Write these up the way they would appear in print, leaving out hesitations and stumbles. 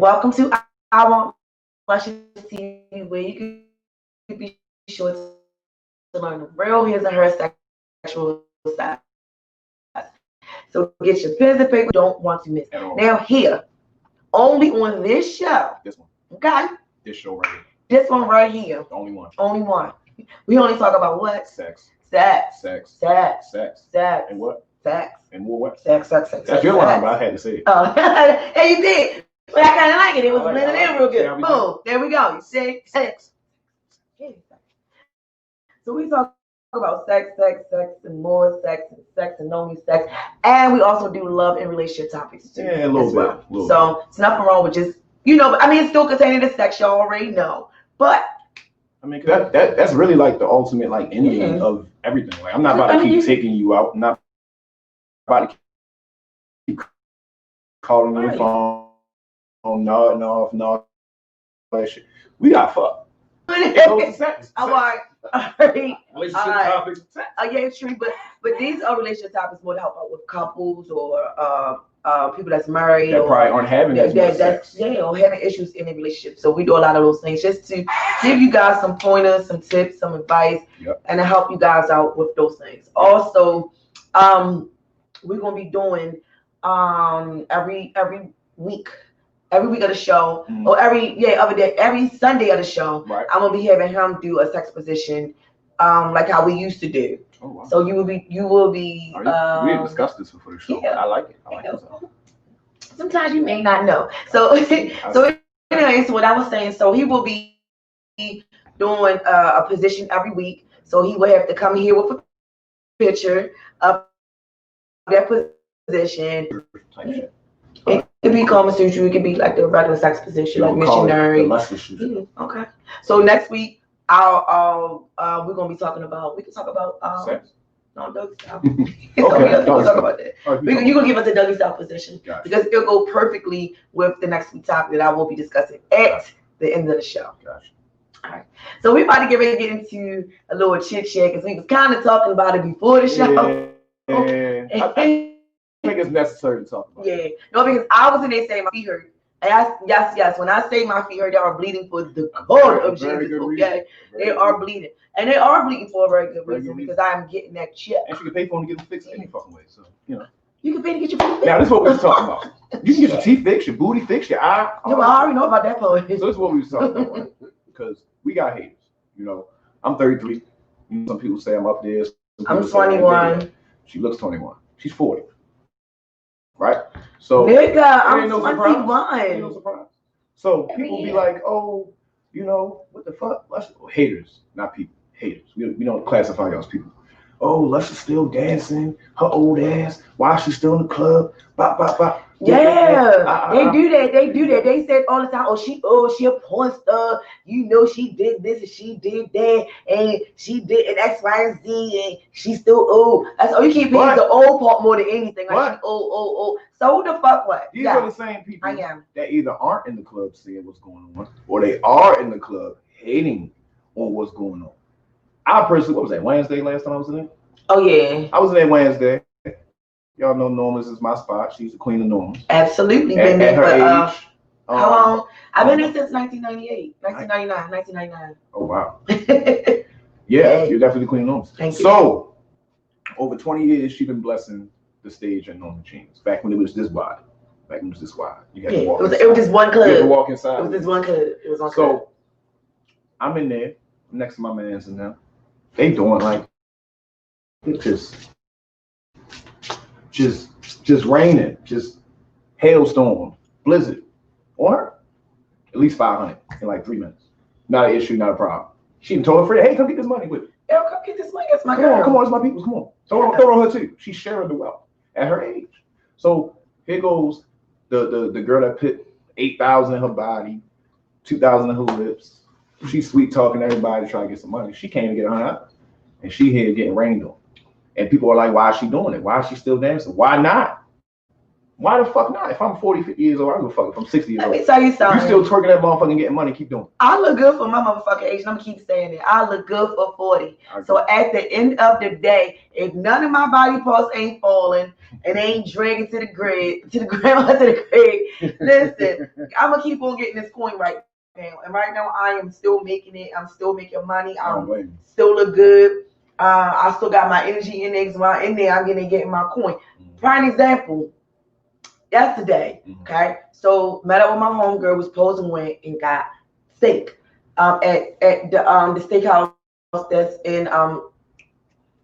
welcome to our Luscious TV, where you can be sure to learn the real his and her sexual side. So get your pen and paper. Don't want to miss. Now here, only on this show. This one. Okay. This show right here. This one right here. The only one. Only one. We only talk about what? Sex. Sex. Sex. Sex. Sex. Sex. And what? Sex. And more what? Sex. Sex. That's your line, but I had to say it. Oh, hey, you did. But I kind of like it. It was blended in real good. Yeah, Boom. There we go. You see? Sex. So we talk about sex, and more sex, and only sex. And we also do love and relationship topics too. Yeah, a little bit. So it's nothing wrong with just, I mean, it's still containing the sex, you already know. But I mean, that's really like the ultimate like ending of everything. Like, I'm not about to keep taking you out. I'm not about to keep calling your phone, nodding off, that shit. We got fucked. Sex. All right. Relationship topics. Yeah, it's true. But these are relationship topics more to help out with couples or people that's married that or probably aren't having sex. Or having issues in a relationship. So we do a lot of those things just to give you guys some pointers, some tips, some advice, and to help you guys out with those things. Also, we're gonna be doing every week. Every week of the show, or every Sunday of the show, I'm gonna be having him do a sex position, like how we used to do. Oh, wow. So you will be. We didn't discuss this before the show. Yeah. I like it. Sometimes you may not know. So anyway, so what I was saying, so he will be doing a position every week. So he will have to come here with a picture of that position. It could be Kama Sutra. It could be like the regular sex position, like missionary. Okay. So next week, we're gonna be talking about. We can talk about sex. No, doggy style. Okay. We can talk about that. Right, You're gonna give us a doggy style position because it'll go perfectly with the next week topic that I will be discussing at the end of the show. Gotcha. All right. So we're about to get ready to get into a little chit chat because we was kind of talking about it before the show. Yeah. I think it's necessary to talk about. Yeah, no, because I was in there saying my feet hurt. Yes. When I say my feet hurt, they are bleeding for the God of Jesus. Okay, they are bleeding, and they are bleeding for a very good reason because I'm getting that check. And you can pay for them to get them fixed any fucking way. So you can pay to get your feet fixed. Now this is what we was talking about. You can get your teeth fixed, your booty fixed, your eye. No, I already know about that part. So this is what we was talking about, right? Because we got haters. I'm 33. Some people say I'm up there. I'm 21. She looks 21. She's 40. Right? So nigga, I'm 21. Ain't no surprise. So people be like, oh, what the fuck? Haters, not people. Haters. We don't classify y'all as people. Oh, Luscious still dancing. Her old ass. Why is she still in the club? Bop, bop, bop. Yeah, they do that. They said all the time, oh, she a porn star. She did this and she did that and she did an X, Y, and Z and she still old. That's all you keep hearing the old part more than anything. Like she old. So who the fuck what? These are the same people that either aren't in the club seeing what's going on, or they are in the club hating on what's going on. I personally, what was that, Wednesday last time I was in there? Oh yeah. I was in there Wednesday. Y'all know Norma's is my spot. She's the queen of Norma's. Absolutely. Been there for how long? I've been there since 1998, 1999. Oh wow. Yeah, you're definitely the queen of Norma's. Thank you. So, over 20 years, she's been blessing the stage at Norma Jeans. Back when it was this wide. You had to walk. It was just one club. You had to walk inside. It was just one club. It was one club. So, I'm in there next to my mans and them. They doing like just raining, just hailstorm, blizzard on her. At least 500 in like 3 minutes. Not an issue, not a problem. She even told her friend, hey, come get this money with me. Yo, come get this money. That's my girl. Come on, it's my people. Come on. Throw it on her too. She's sharing the wealth at her age. So here goes the girl that put 8,000 in her body, 2,000 in her lips. She's sweet talking to everybody to try to get some money. She can't even get $100. And she here getting rained on. And people are like, why is she doing it? Why is she still dancing? Why not? Why the fuck not? If I'm 40, 50 years old, I don't give a fuck if I'm 60 years old. Let me tell you something. You still twerking that motherfucker and getting money, keep doing it. I look good for my motherfucking age, and I'm gonna keep saying it. I look good for 40. So at the end of the day, if none of my body parts ain't falling and ain't dragging to the grave, to the grave, listen, I'm gonna keep on getting this coin right now. And right now, I am still making it. I'm still making money. I'm still look good. I still got my energy index. While in there, I'm getting my coin. Prime example. Yesterday, okay, so met up with my homegirl, was posing went and got steak at the steakhouse that's in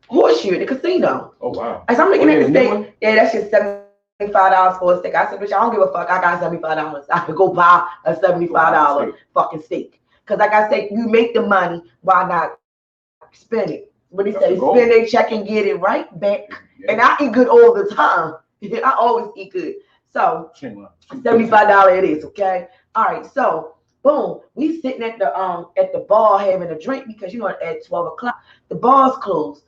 Horseshoe, the casino. Oh wow! As I'm looking at the steak, yeah, that's just $75 for a steak. I said, bitch, I don't give a fuck. I got $75. I could go buy a $75 fucking steak. Cause like I said, you make the money, why not spend it? What he say? Spend a check and get it right back. Yeah. And I eat good all the time. I always eat good. So $75 it is, okay? All right, so boom, we sitting at the bar having a drink because at 12 o'clock the bar's closed,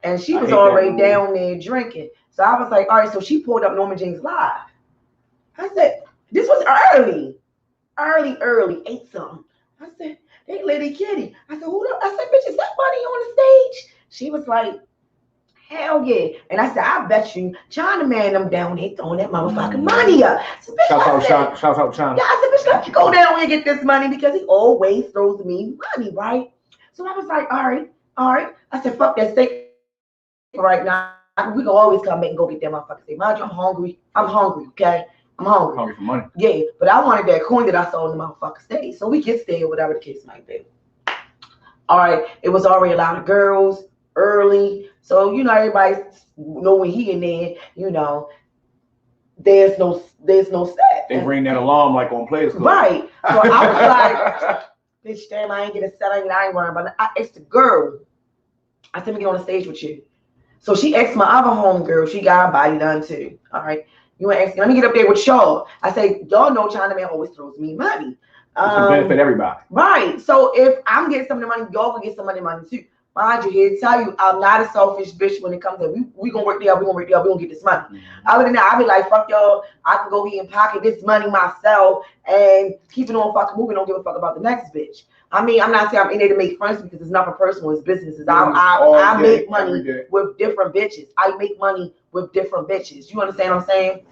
and she was already down there drinking. So I was like, all right, so she pulled up Norma Jean's Live. I said, this was early, ate something. I said, they Lady Kitty. I said, who? I said, bitch, is that Bunny on the stage? She was like, hell yeah. And I said, I bet you China Man them down there throwing that motherfucking money up. So, bitch, shout out China. Yeah, I said, bitch, let me go down here and get this money because he always throws me money, right? So I was like, all right. I said, fuck that steak right now. We can always come back and go get that motherfucking steak. Mind you, I'm hungry, okay? I'm hungry. Hungry for money. Yeah, but I wanted that coin that I saw in the motherfucking steak. So we get stay or whatever the case might be. All right, it was already a lot of girls early. So, everybody know when he in there, there's no set. They bring that alarm like on Players Club. Right. So I was like, bitch, damn, I ain't get a set. I ain't worrying about it. I asked the girl. I said, let me get on the stage with you. So she asked my other homegirl. She got her body done too. All right. You want to ask me? Let me get up there with y'all. I say, y'all know China Man always throws me money. It's to benefit everybody. Right. So if I'm getting some of the money, y'all will get some of the money too. Mind you, here tell you, I'm not a selfish bitch when it comes to we gonna work there, we gonna get this money. Other than that, I'll be like, fuck y'all, I can go here and pocket this money myself and keep it on fucking moving, don't give a fuck about the next bitch. I mean, I'm not saying I'm in there to make friends because it's nothing personal, it's businesses. I make money with different bitches. I make money with different bitches. You understand what I'm saying?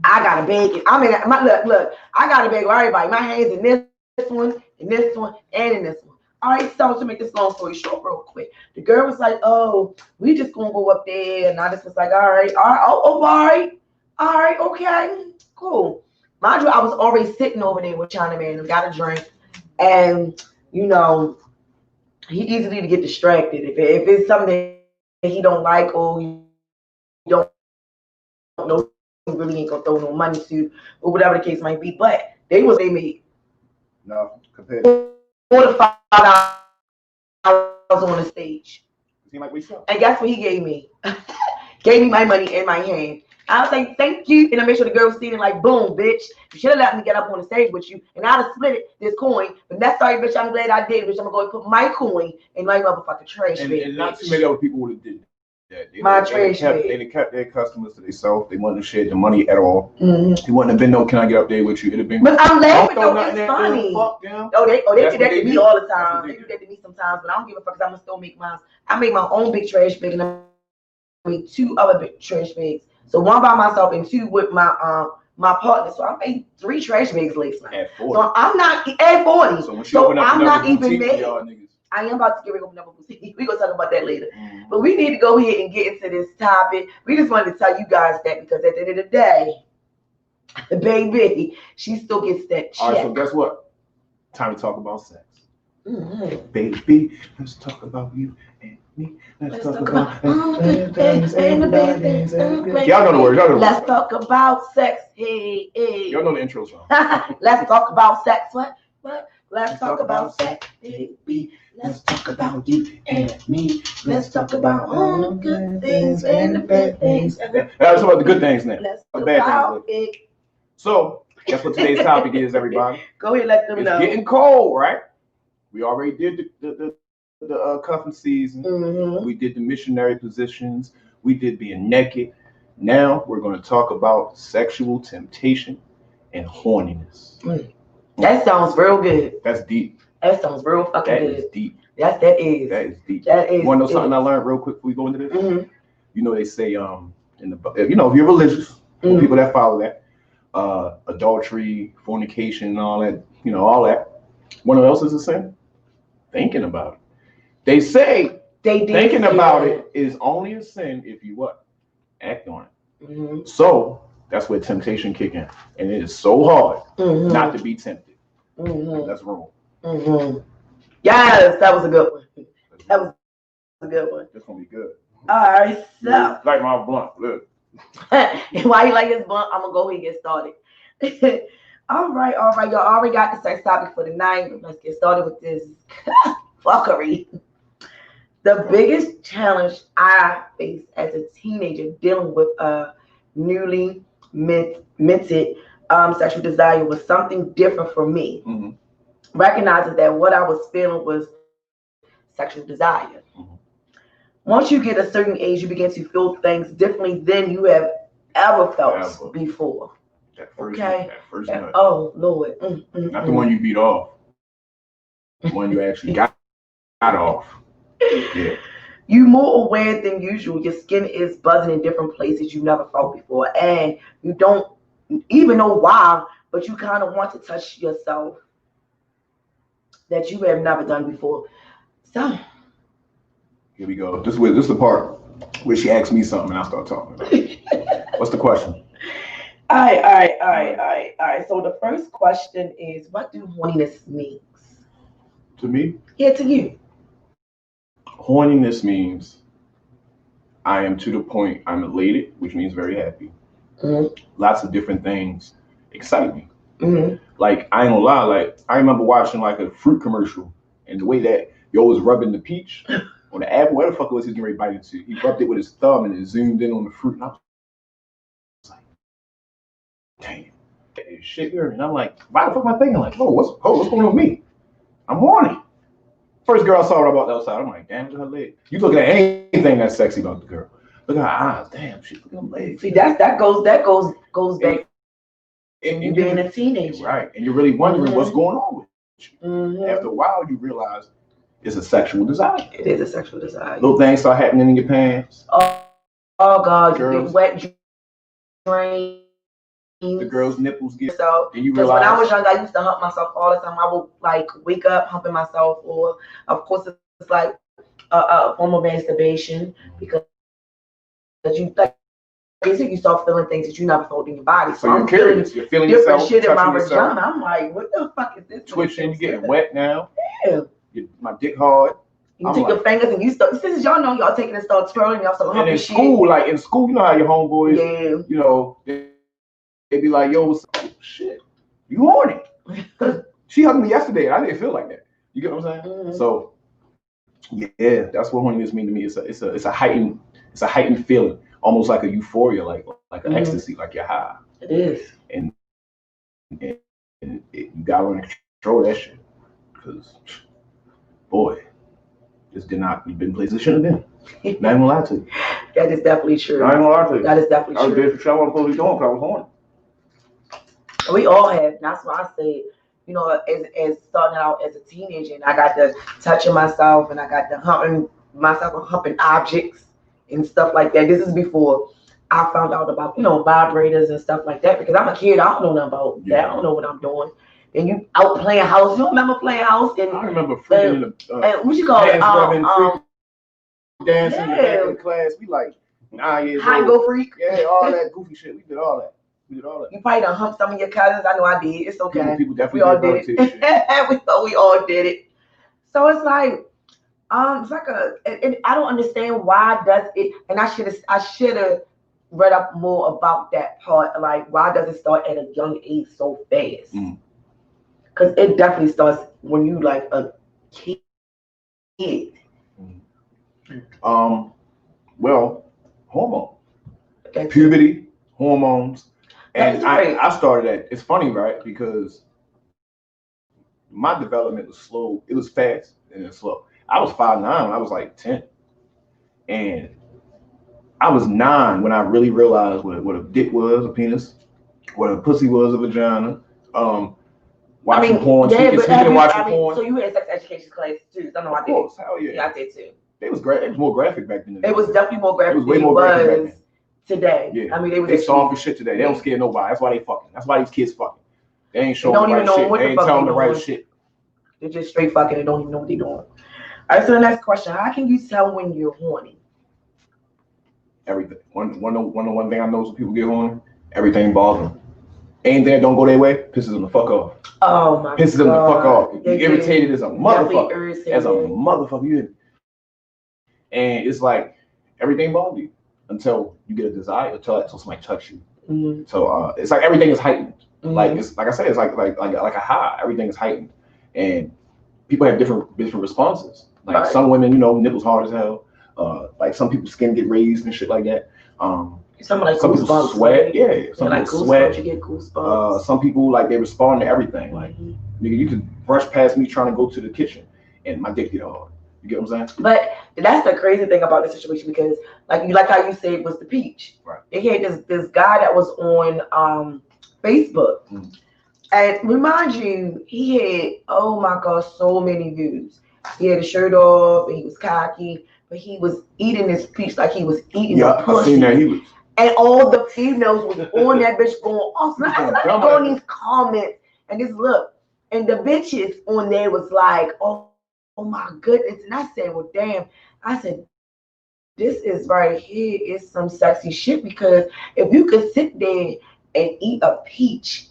I got a bag. I mean, look, I got a bag with everybody. My hands in this one, in this one, and in this one. All right, so to make this long story short real quick, the girl was like, oh, we just gonna go up there. And I just was like, all right, okay, cool. Mind you, I was already sitting over there with China Man and got a drink. And, he easily to get distracted. If it's something that he don't like or you don't know, he really ain't gonna throw no money to or whatever the case might be. But they made. No, compared to 4 to 5 hours on the stage. Seem like we saw. And guess what he gave me? Gave me my money in my hand. I was like, thank you. And I made sure the girl was sitting like, boom, bitch. You should have let me get up on the stage with you. And I'd have split this coin. But that's sorry, bitch. I'm glad I did, bitch. I'm going to go and put my coin in my motherfucking trash bag. And not too many other people would have did that. They kept their customers to themselves. They wouldn't have shared the money at all. Mm-hmm. It wouldn't have been no, can I get up there with you? It'd have been. But I'm laughing though. It's funny. They do that to me all the time. They do that to me sometimes, but I don't give a fuck because I'm gonna still make mine. I make my own big trash bag and I make 2 other big trash bags. So 1 by myself and 2 with my partner. So I made 3 trash bags last night. At 40. So I'm not at 40. So I'm not even mad. I am about to get rid of another boutique. We're going to talk about that later. Mm-hmm. But we need to go ahead and get into this topic. We just wanted to tell you guys that because at the end of the day, the baby, she still gets that check. All right, so guess what? Time to talk about sex. Mm-hmm. Baby, let's talk about you and me. Let's talk about good things and the bad things. Y'all know the words. Let's talk about sex. Hey. Y'all know the intro song. Let's talk about sex. What? Let's talk about sex, baby. Let's talk about you and me. Let's talk about all the good things and the bad things. Let's talk about the good things now. Let's talk about it. So, guess what today's topic is, everybody? Go ahead, let them know. It's getting cold, right? We already did the cuffing season. Mm-hmm. We did the missionary positions. We did being naked. Now we're going to talk about sexual temptation and horniness. That sounds real good. That's deep. That sounds real fucking good. That is deep. That is. That is deep. That is. You want to know something I learned real quick before we go into this? Mm-hmm. You know, they say in the, you know, if you're religious, people that follow that, adultery, fornication, and all that, you know, all that. One of else is a sin? Thinking about it. They say thinking about it is only a sin if you what? Act on it. Mm-hmm. So that's where temptation kick in. And it is so hard not to be tempted. Mm-hmm. That's wrong. Mm-hmm. Yes, that was a good one. That was a good one. That's going to be good. All right, so. Like my blunt, look. And while you like this blunt, I'm going to go ahead and get started. All right. Y'all already got the sex topic for the night. Let's get started with this fuckery. The biggest challenge I faced as a teenager dealing with a newly minted sexual desire was something different for me. Mm-hmm. Recognizing that what I was feeling was sexual desire. Mm-hmm. Once you get a certain age, you begin to feel things differently than you have ever felt before. That first nut. Oh, Lord. Not the one you beat off. The one you actually got off. Yeah. You're more aware than usual. Your skin is buzzing in different places you never felt before. And you don't even know why, but you kind of want to touch yourself that you have never done before. So. Here we go. This is the part where she asks me something and I start talking about it. What's the question? All right. So the first question is, what do horniness mean? To me? Yeah, to you. Horniness means I am to the point I'm elated, which means very happy. Mm-hmm. Lots of different things excite me. Mm-hmm. Like, I ain't gonna lie, like, I remember watching like a fruit commercial and the way that yo was rubbing the peach on the apple, where the fuck was he getting ready to bite into? He rubbed it with his thumb and it zoomed in on the fruit. And I was like, damn, that is shit here. And I'm like, why the fuck am I thinking like, what's going on with me? I'm horny. First girl I saw her about outside, I'm like, damn, look at her leg. You look at anything that's sexy about the girl. Look at her eyes, damn, she look at them legs. See, that goes back and you being a teenager. Right. And you're really wondering what's going on with you. Mm-hmm. After a while, you realize it's a sexual desire. It is a sexual desire. Little things start happening in your pants. Oh God, you get wet dreams. The girl's nipples get so. And you realize. When I was young, I used to hump myself all the time. I would like wake up humping myself, or of course it's like a form of masturbation because you like basically you start feeling things that you never felt in your body. So you're curious. You're feeling different yourself, shit in my vagina. I'm like, what the fuck is this? Twitching, you getting wet now. Yeah. My dick hard. You take your fingers and you start. Since y'all know y'all taking and start twirling, y'all start humping shit. And in school, you know how your homeboys, you know, they be like, yo, what's up? Shit, you horny? She hugged me yesterday, and I didn't feel like that. You get what I'm saying? Mm-hmm. So, yeah, that's what horniness means to me. It's a heightened feeling, almost like a euphoria, like an ecstasy, like you're high. It is. And you gotta learn to control that shit, because boy, this did not. You've been places it shouldn't have been. Not even gonna lie to you. That is definitely true. I ain't gonna lie to you. That is definitely true. I was there for sure. I wasn't supposed to be doing because I was horny. We all have. That's why I said, you know, as starting out as a teenager, and I got to touching myself, and I got to humping myself and humping objects and stuff like that. This is before I found out about, you know, vibrators and stuff like that, because I'm a kid. I don't know nothing about that. I don't know what I'm doing. And you out playing house. You remember playing house? And I remember freaking in the what you call it? Dancing in the back of the class. We like 9 years old. Hide and go freak. Yeah, all that goofy shit. We did all that. You probably done humped some of your cousins. I know I did. It's okay. People definitely we all did it. we all did it. So it's like and I don't understand why does it. And I should have read up more about that part. Like, why does it start at a young age so fast? Because it definitely starts when you like a kid. Well, hormone, puberty, hormones. And I started at, it's funny, right? Because my development was slow. It was fast and then slow. I was 5'9" when I was like 10. And I was 9 when I really realized what a dick was, a penis, what a pussy was, a vagina. Watching porn. Speaking of watching porn. So you had sex education classes too? I know I did. Of course, hell yeah. Yeah, I did too. It was great. It was more graphic back then. It was definitely more graphic. It was way more graphic back then. Today. Yeah. I mean, they soft as shit today. They don't scare nobody. That's why they fucking. That's why these kids fucking. They ain't showing the right shit. They ain't telling the right shit. They're just straight fucking and don't even know what they're doing. All right, so the next question: how can you tell when you're horny? Everything. One thing I know is when people get horny, everything bothers them. Anything that don't go their way pisses them the fuck off. Oh my god. Pisses them the fuck off. You're irritated as a motherfucker. As a motherfucker. And it's like everything bothers you until you get a desire, until somebody touch you. Mm-hmm. So it's like everything is heightened. Mm-hmm. Like it's like I said, it's like a high. Everything is heightened, and people have different responses. Like some women, nipples hard as hell. Like some people's skin get raised and shit like that. Some people sweat. Yeah, some people sweat. You get goosebumps. Some people they respond to everything. Like nigga, you can brush past me trying to go to the kitchen, and my dick get hard. You get what I'm saying? But that's the crazy thing about this situation because, like how you said, was the peach. Right. They had this guy that was on Facebook, and remind you, he had so many views. He had a shirt off, and he was cocky, but he was eating this peach like he was eating a pussy. I seen that. He was. And all the females was on that bitch going off. So I go on these comments and just look, and the bitches on there was like, oh my goodness. And I said, well, damn. I said, this is right here is some sexy shit because if you could sit there and eat a peach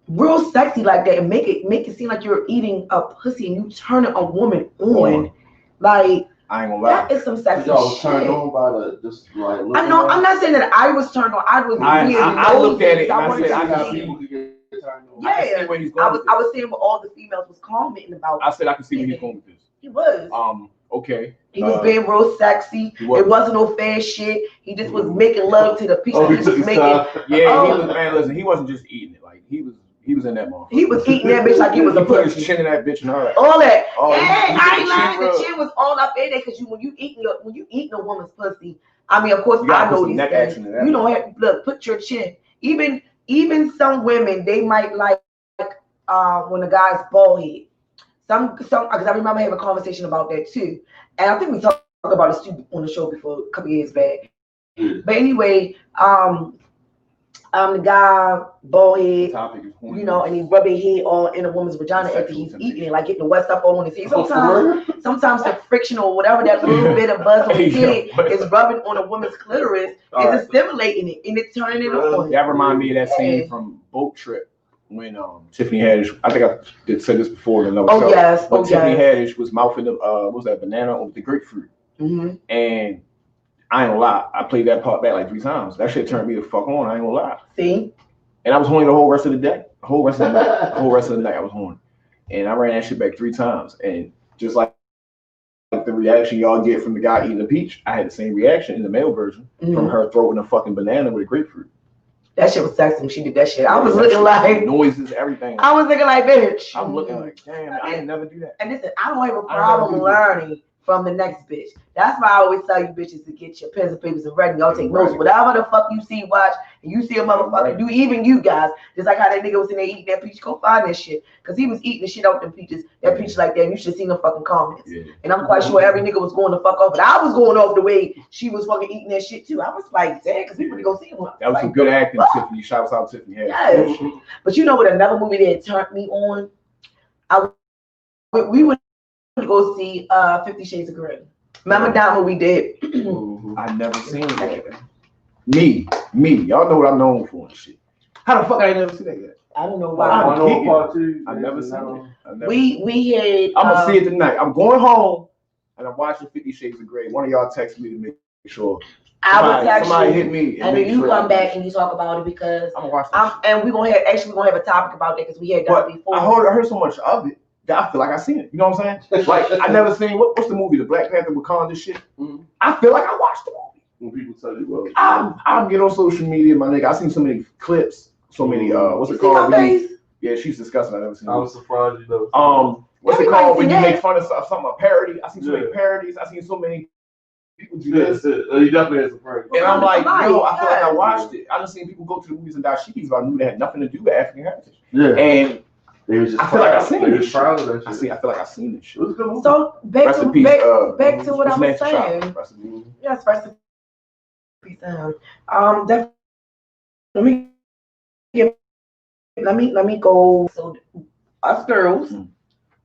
real sexy like that and make it seem like you're eating a pussy and you turn a woman on, like, I ain't gonna lie. That is some sexy y'all was shit. Turned on by the just like. I know. I'm not saying that I was turned on. I was. I looked at it and I said, I can see people get turned on. Yeah, I was seeing what all the females was commenting about. I said I can see where he's going with this. He was. Okay. He was being real sexy. It wasn't no fair shit. He just was making love to the peach. He was making. Yeah, he was. Man, listen, he wasn't just eating it. Like he was in that motherfucker. He was eating that bitch like it was a pussy. He was chinning that bitch and all that. All that. I ain't lying. The chin was all up in there because when you eating a woman's pussy, I mean, of course, I know these things. You don't have to put your chin. Even some women, they might like when a guy's bald head. Some because I remember having a conversation about that too, and I think we talked about this too on the show before a couple years back. But anyway, the guy bald head, and he rub his head all in a woman's vagina after he's eating it, like getting the wet stuff all on his head. Sometimes the friction or whatever, that little bit of buzz on his head is rubbing on a woman's clitoris, is stimulating it and it's turning it on. That reminds me of that scene from Boat Trip when Tiffany Haddish. I think I did say this before in another show. Yes. But Tiffany Haddish was mouthing the what was that, banana with the grapefruit, and I ain't gonna lie, I played that part back like 3 times. That shit turned me the fuck on. I ain't gonna lie. See? And I was horny the whole rest of the day. The whole rest of the night I was horny. And I ran that shit back 3 times. And just like the reaction y'all get from the guy eating a peach, I had the same reaction in the male version from her throwing a fucking banana with a grapefruit. That shit was sexy when she did that shit. I was looking like noises, everything. I was looking like, bitch. I'm looking like, damn, I ain't never do that. And listen, I don't have a problem learning from the next bitch. That's why I always tell you bitches to get your pens and papers and ready. Y'all take notes. Whatever the fuck you see, watch, and you see a motherfucker do, even you guys, just like how that nigga was in there eating that peach, go find that shit. Because he was eating the shit out them peaches, that peach like that, and you should have seen the fucking comments. Yeah. And I'm quite sure every nigga was going to fuck off, but I was going off the way she was fucking eating that shit too. I was like, damn, because we really gonna see him. That was some good acting, Tiffany. Shouts out Tiffany. Yes. But you know what, another movie that turned me on? We went to go see 50 Shades of Grey. Remember that when we did? I never seen that. Me. Y'all know what I'm known for and shit. How the fuck I ain't never seen that yet? I don't know why. I've never seen it. We had. I'm gonna see it tonight. I'm going home and I'm watching 50 Shades of Grey. One of y'all text me to make sure. Somebody hit me, and then you come back and you talk about it because I'm gonna watch that. And we're gonna have a topic about that because we had done before. I heard so much of it. I feel like I seen it. You know what I'm saying? Like I never seen what's the movie, the Black Panther Wakanda shit. I feel like I watched the movie. When people tell you, well, I'll get on social media, my nigga. I seen so many clips, so many what's it called? Yeah, she's disgusting. I never seen. I was surprised you know. What's it called when you make fun of something, a parody? I seen so many parodies. I seen so many people do this. You definitely had some friends. And I'm like, yo, I feel like I Yes. watched it. I done seen people go to the movies and dashikis about movies that had nothing to do with African heritage. Yeah. And They was just I feel like I seen they this was shit. proud of that shit. I feel like I seen this It shit. was a good movie. So back Rest to in peace, back to what I was Samantha saying. Shaw. Rest in peace. Yes, rest in peace. Definitely. Let me go. So us girls, you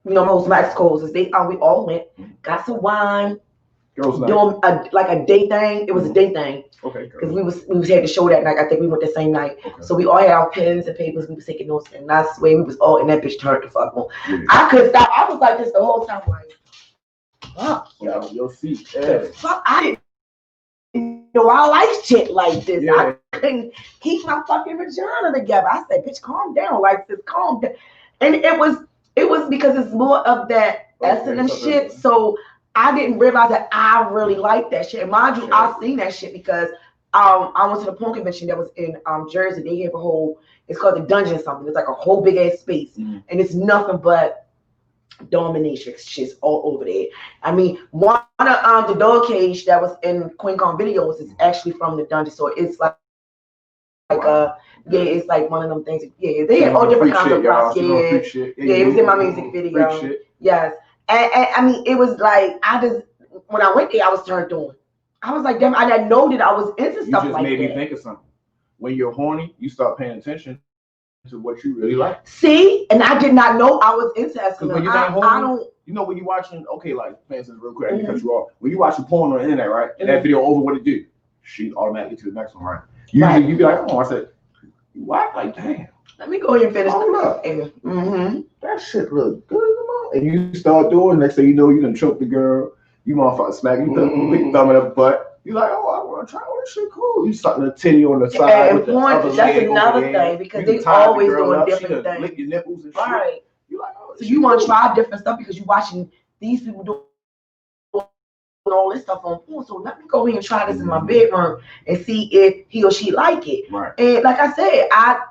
know, most Mexicos, is we all went, got some wine, Girls night. doing like a day thing. It was a day thing Okay. because we was had the show that night. I think we went the same night. Okay. So we all had our pens and papers. We was taking notes, and I swear we was all in that bitch turned the fuck on. Yeah. I couldn't stop. I was like this the whole time, like, fuck, Yo, your seat. the fuck, I didn't know I like shit like this. Yeah. I couldn't keep my fucking vagina together. I said, bitch, calm down, like this, calm down. And it was because it's more of that essence and shit. So I didn't realize that I really liked that shit. And mind you, I seen that shit because I went to the porn convention that was in Jersey. They have a whole, it's called the Dungeon something. It's like a whole big ass space, and it's nothing but domination shit's all over there. I mean, one of the dog cage that was in Queen Kong videos is actually from the dungeon. So it's like it's like one of them things. Yeah, they had all different kinds of props. Yeah, it was in my music video. Yes. And I mean, it was like, when I went there, I was turned on. I was like, damn, I didn't know that I was into stuff like that. You just made me think of something. When you're horny, you start paying attention to what you really like. See? And I did not know I was into escalation. When you're not horny, you know when you're watching, okay, like, fans, real quick, I can cut you off. When you watching porn on the internet, right? And that video over, what it do? Shoot automatically to the next one, right? You be like, oh, I said, what? Like, damn. Let me go ahead and finish. Hold up. Mm-hmm. That shit look good. And you start doing, next thing you know, you done choke the girl. You motherfucker smacking big thumb in her butt. You like, oh, I want to try. Oh, this shit cool. You sucking the titty on the side. And porn, that's another thing because they always doing different things. Lick your nipples and shit. Right. You like, oh, so you want to try different stuff because you're watching these people doing all this stuff on porn. So let me go in and try this in my bedroom and see if he or she like it. Right. And like I said, I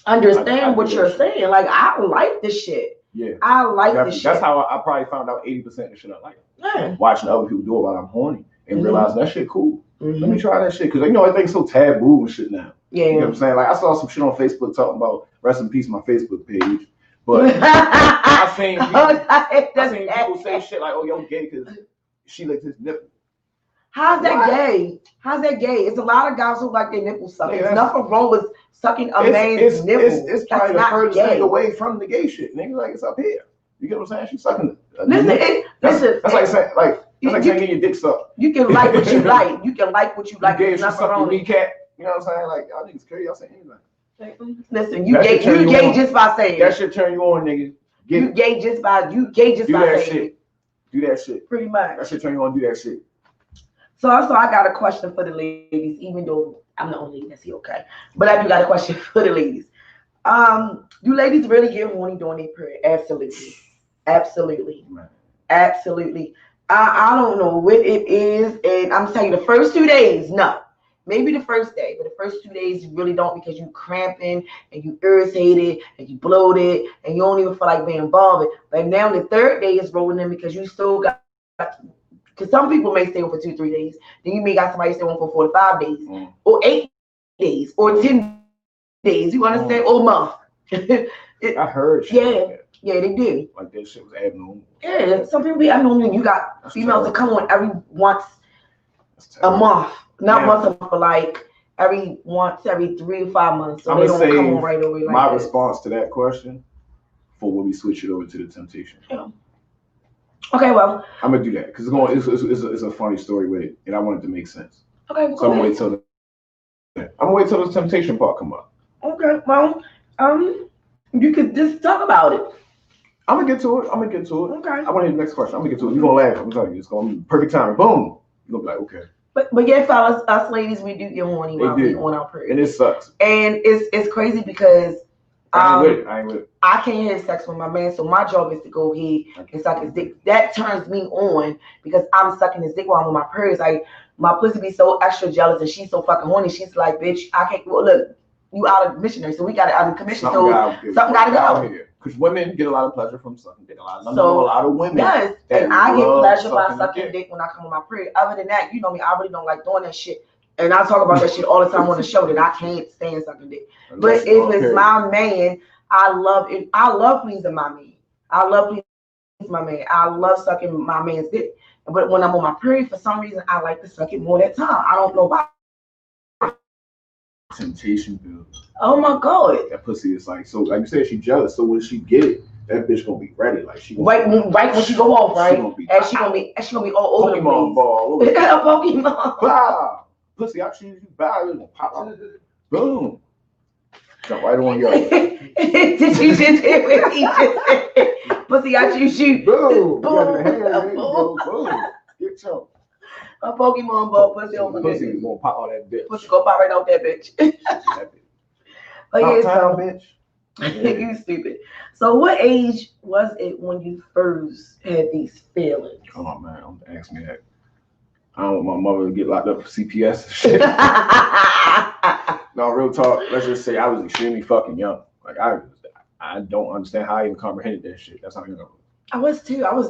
understand what you're saying. Like, I like this shit. Yeah. I like this shit. That's how I probably found out 80% of the shit I like. Yeah. Watching other people do it while I'm horny and realizing that shit cool. Let me try that shit. Because, you know, everything's so taboo and shit now. Yeah. You know what I'm saying? Like, I saw some shit on Facebook talking about, rest in peace, my Facebook page. But I seen people say shit like, oh, yo, gay because she licked his nipple. How's that gay? How's that gay? It's a lot of guys who like their nipples sucked. There's nothing wrong with sucking a man's nipple. It's probably the furthest thing away from the gay shit. Nigga, like, it's up here. You get what I'm saying? She's sucking. Listen. That's like saying, like getting your dick sucked. You can like what you like. You can like what you like. Gay, she sucked your kneecap. You know what I'm saying? Like, y'all niggas crazy. Y'all say anything. Listen, you gay just by saying that shit. Turn you on, nigga. You gay just by saying it. Do that shit. Pretty much. That shit turn you on. Do that shit. So also, I got a question for the ladies, even though I'm the only lady that's here, okay? But I do got a question for the ladies. Do ladies really get horny during their period? Absolutely. Absolutely. I don't know what it is, and I'm telling you, the first 2 days, no. Maybe the first day, but the first 2 days you really don't because you cramping and you irritated and you bloated and you don't even feel like being bothered. But now the third day is rolling in because you still got, because some people may stay on for 2-3 days. Then you may got somebody stay on for 4 to 5 days or 8 days or 10 days. You understand? Or a month. I heard shit. Yeah, they do. Like that shit was abnormal. Yeah, some people be abnormal. You got females that come on every once a month. Not once a month, but like every 3 to 5 months. So they don't come on right away like my response to that question for when we switch it over to the temptation. Yeah. Okay, well. I'm gonna do that because it's a funny story with it, and I want it to make sense. Okay, so I'm gonna wait till the temptation part come up. Okay, well, you could just talk about it. I'm gonna get to it. Okay. I want to hear the next question. I'm gonna get to it. You're gonna laugh. I'm telling you, it's gonna be perfect timing. Boom. You're gonna be like, okay. But yeah, fellas, us ladies, we do get horny while we on our period. And it sucks. And it's crazy because I ain't with it. I can't have sex with my man, so my job is to go ahead and suck his dick. That turns me on because I'm sucking his dick while I'm on my period. Like, my pussy be so extra jealous and she's so fucking horny. She's like, bitch, I can't. Well, look, you out of missionary, so we got it out of commission. Something gotta go. Because women get a lot of pleasure from sucking dick. I know a lot of women. Yes, that and I get love pleasure by sucking sucking dick. dick when I come on my period. Other than that, you know me, I really don't like doing that shit. And I talk about that shit all the time on the show that I can't stand sucking dick. But if it's my man, I love it. I love pleasing my man. I love pleasing my man. I love sucking my man's dick. But when I'm on my period, for some reason, I like to suck it more that time. I don't know why. Temptation builds. Oh my God. That pussy is like, so like you said, she jealous. So when she get it, that bitch gonna be ready. Like she right when she go off, right? She gonna be all over the place. Pokemon ball. A Pokemon. Wow. Pussy, I choose you. Bow, it's gonna pop out. Boom. Jump right on your. Did you just hear what he just said? Pussy, I choose you. Boom. Boom. Boom. Get choked. A Pokemon ball, pussy on my pussy is gonna pop out that bitch. Pussy gonna pop right out that bitch. But yeah, so bitch. you stupid. So what age was it when you first had these feelings? Come on, man. Don't ask me that. I don't want my mother to get locked up for CPS shit. No, real talk. Let's just say I was extremely fucking young. Like I don't understand how I even comprehended that shit. That's how young I was. I was too. I was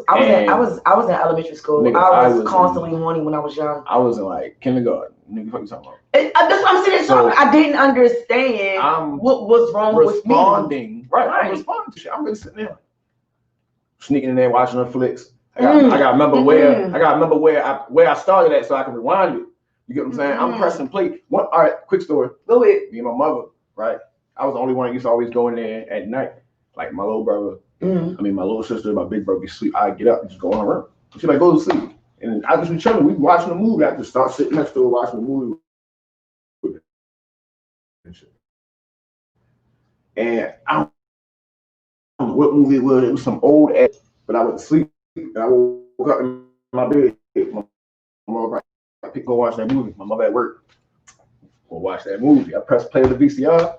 in elementary school. Nigga, I was constantly horny when I was young. I was in like kindergarten. Nigga, what you talking about? That's what I'm saying. So I didn't understand what was wrong with me. Right. I'm responding to shit. I'm really sitting there, sneaking in there watching her flicks. I got remember where I started at so I can rewind it. You get what I'm saying? I'm pressing play. All right, quick story. Go ahead. Me and my mother, right? I was the only one that used to always go in there at night. Like my little brother, my little sister, my big brother be asleep. I get up and just go in her room. She's like, go to sleep. And I just be chilling. We watching a movie. I just start sitting next to her watching a movie. And I don't know what movie it was. It was some old ass. But I went to sleep. And I woke up in my bed. My mother like, go watch that movie. My mother at work. Go watch that movie. I press play on the VCR.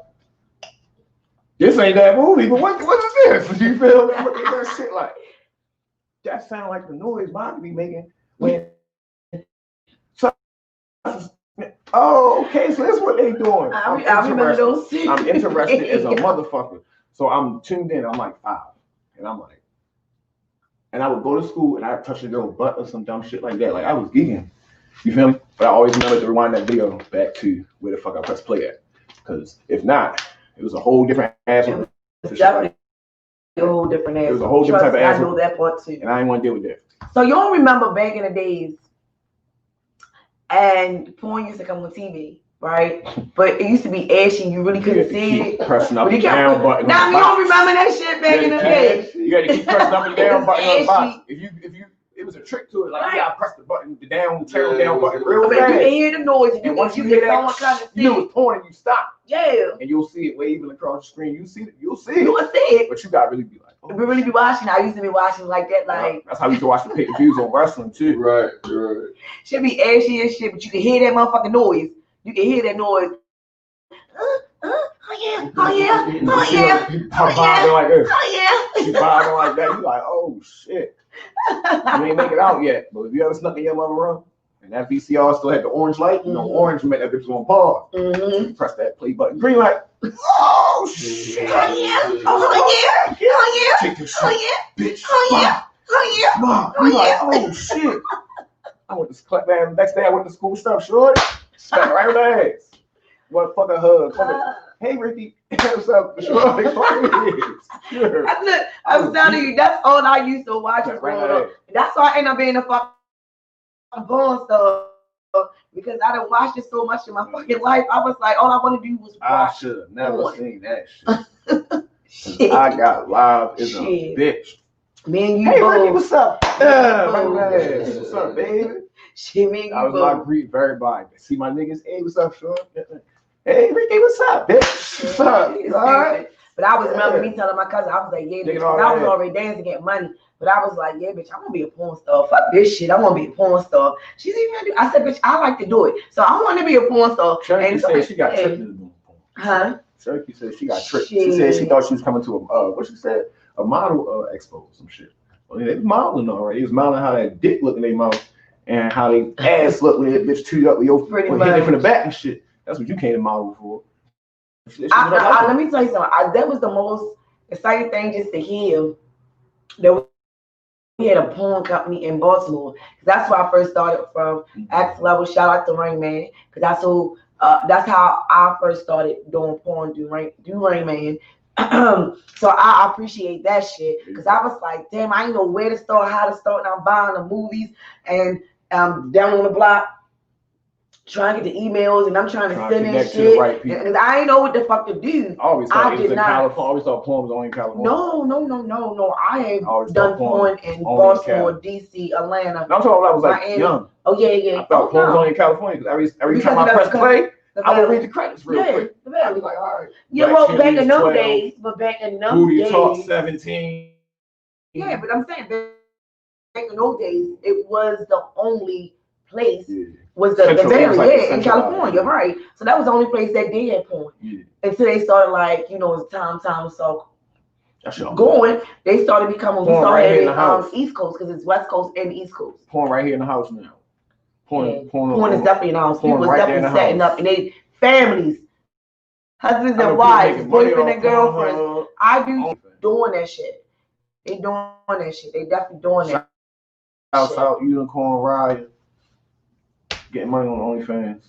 This ain't that movie, but what is this? You feel me? What is that shit like? That sound like the noise Bobby be making when. Oh, okay, so that's what they doing. I remember those. I'm interested as a motherfucker. So I'm tuned in. I'm like 5. And I would go to school and I'd touch a girl butt or some dumb shit like that. Like I was geeking. You feel me? But I always remember to rewind that video back to where the fuck I pressed play at. Because if not, it was a whole different ass. Definitely a whole different ass. It was a whole different type of ass. I know that part too. And I didn't want to deal with that. So you don't remember back in the days and porn used to come on TV, right? But it used to be ashy. You really couldn't see it. Pressing up and down button. Now you don't remember that shit back in the day. You got to keep pressing up and down button on the box. If you, it was a trick to it. Like you got to press the button, the turn down button real fast. You can hear the noise. And once you hear that, you know it's porn and you stop. Yeah. And you'll see it waving across the screen. You'll see it. You will see it. But you got to really be like, oh. We really be watching. I used to be watching like that. Like that's how we used to watch the pay-per-views on wrestling too. Right. Should be ashy and shit, but you can hear that motherfucking noise. You can hear that noise. Oh yeah. She bobbing like this. She bobbing like that. You like, oh shit. You ain't make it out yet. But if you ever snuck in your mother room and that VCR still had the orange light, you know, orange meant that bitch was on pause. You press that play button. Green light. Oh shit. Oh yeah. Take this shit, bitch. Mom, you like, oh shit. I went to clap man. Next day I went to school stuff, short. Smack right on the ass. What fuck a hug. Hey Ricky, what's up? Sure. I'm telling you, that's all I used to watch. That's why I end up being a fucking porn star. Because I done watched it so much in my fucking life. I was like, all I want to do was watch. I should have never seen that shit. I got live as a bitch. Me and you hey both. Ricky, what's up? What's up, baby? Shit, me and you I was my greet for everybody. See my niggas, hey, what's up, Sean? Hey, Ricky, what's up, bitch? What's up? All right. But I was remember me telling my cousin, I was like, yeah, bitch, I was already dancing to get money. But I was like, yeah, bitch, I want to be a porn star. Fuck this shit. I want to be a porn star. She's even. I said, bitch, I like to do it. So I want to be a porn star. Cherokee said she got tricked into doing porn. Huh? Cherokee said she got tricked. She said she thought she was coming to what she said, a model expo or some shit. Well, they was modeling already. They was modeling how that dick look in their mouth and how they ass look when that bitch chewed up with your hit it from the back and shit. That's what you came to model for. Let me tell you something. That was the most exciting thing just to hear that we had a porn company in Baltimore. Cause that's where I first started from. X level. Shout out to Rain Man. Cause that's how I first started doing porn. Do Rain Man. So I appreciate that shit. Cause I was like, damn, I didn't know where to start, how to start. And I'm buying the movies and down on the block, trying to get the emails, and I'm trying to send in shit. Right, because I didn't know what the fuck to do. I did not. California. Always thought porn was only in California. No. I have done porn in Baltimore, DC, Atlanta. No, I'm talking about I was like young. Oh yeah. I thought porn was only in California because every time I press play, I would read the credits real quick. I was like, all right. Yeah, well, back in those days, Booty Talk 17. Yeah, but I'm saying back in those days, it was the only place. Yeah. Was the Valley, in California, right? So that was the only place that did have porn. Yeah. Until they started, like, as time so going, they started becoming East Coast, because it's West Coast and East Coast. Porn right here in the house now. Porn is definitely in the house. People was definitely setting up, and they families, husbands and wives, boyfriend and girlfriends. I be doing that shit. They doing that shit. They definitely doing that. Out Unicorn Ride. Getting money on OnlyFans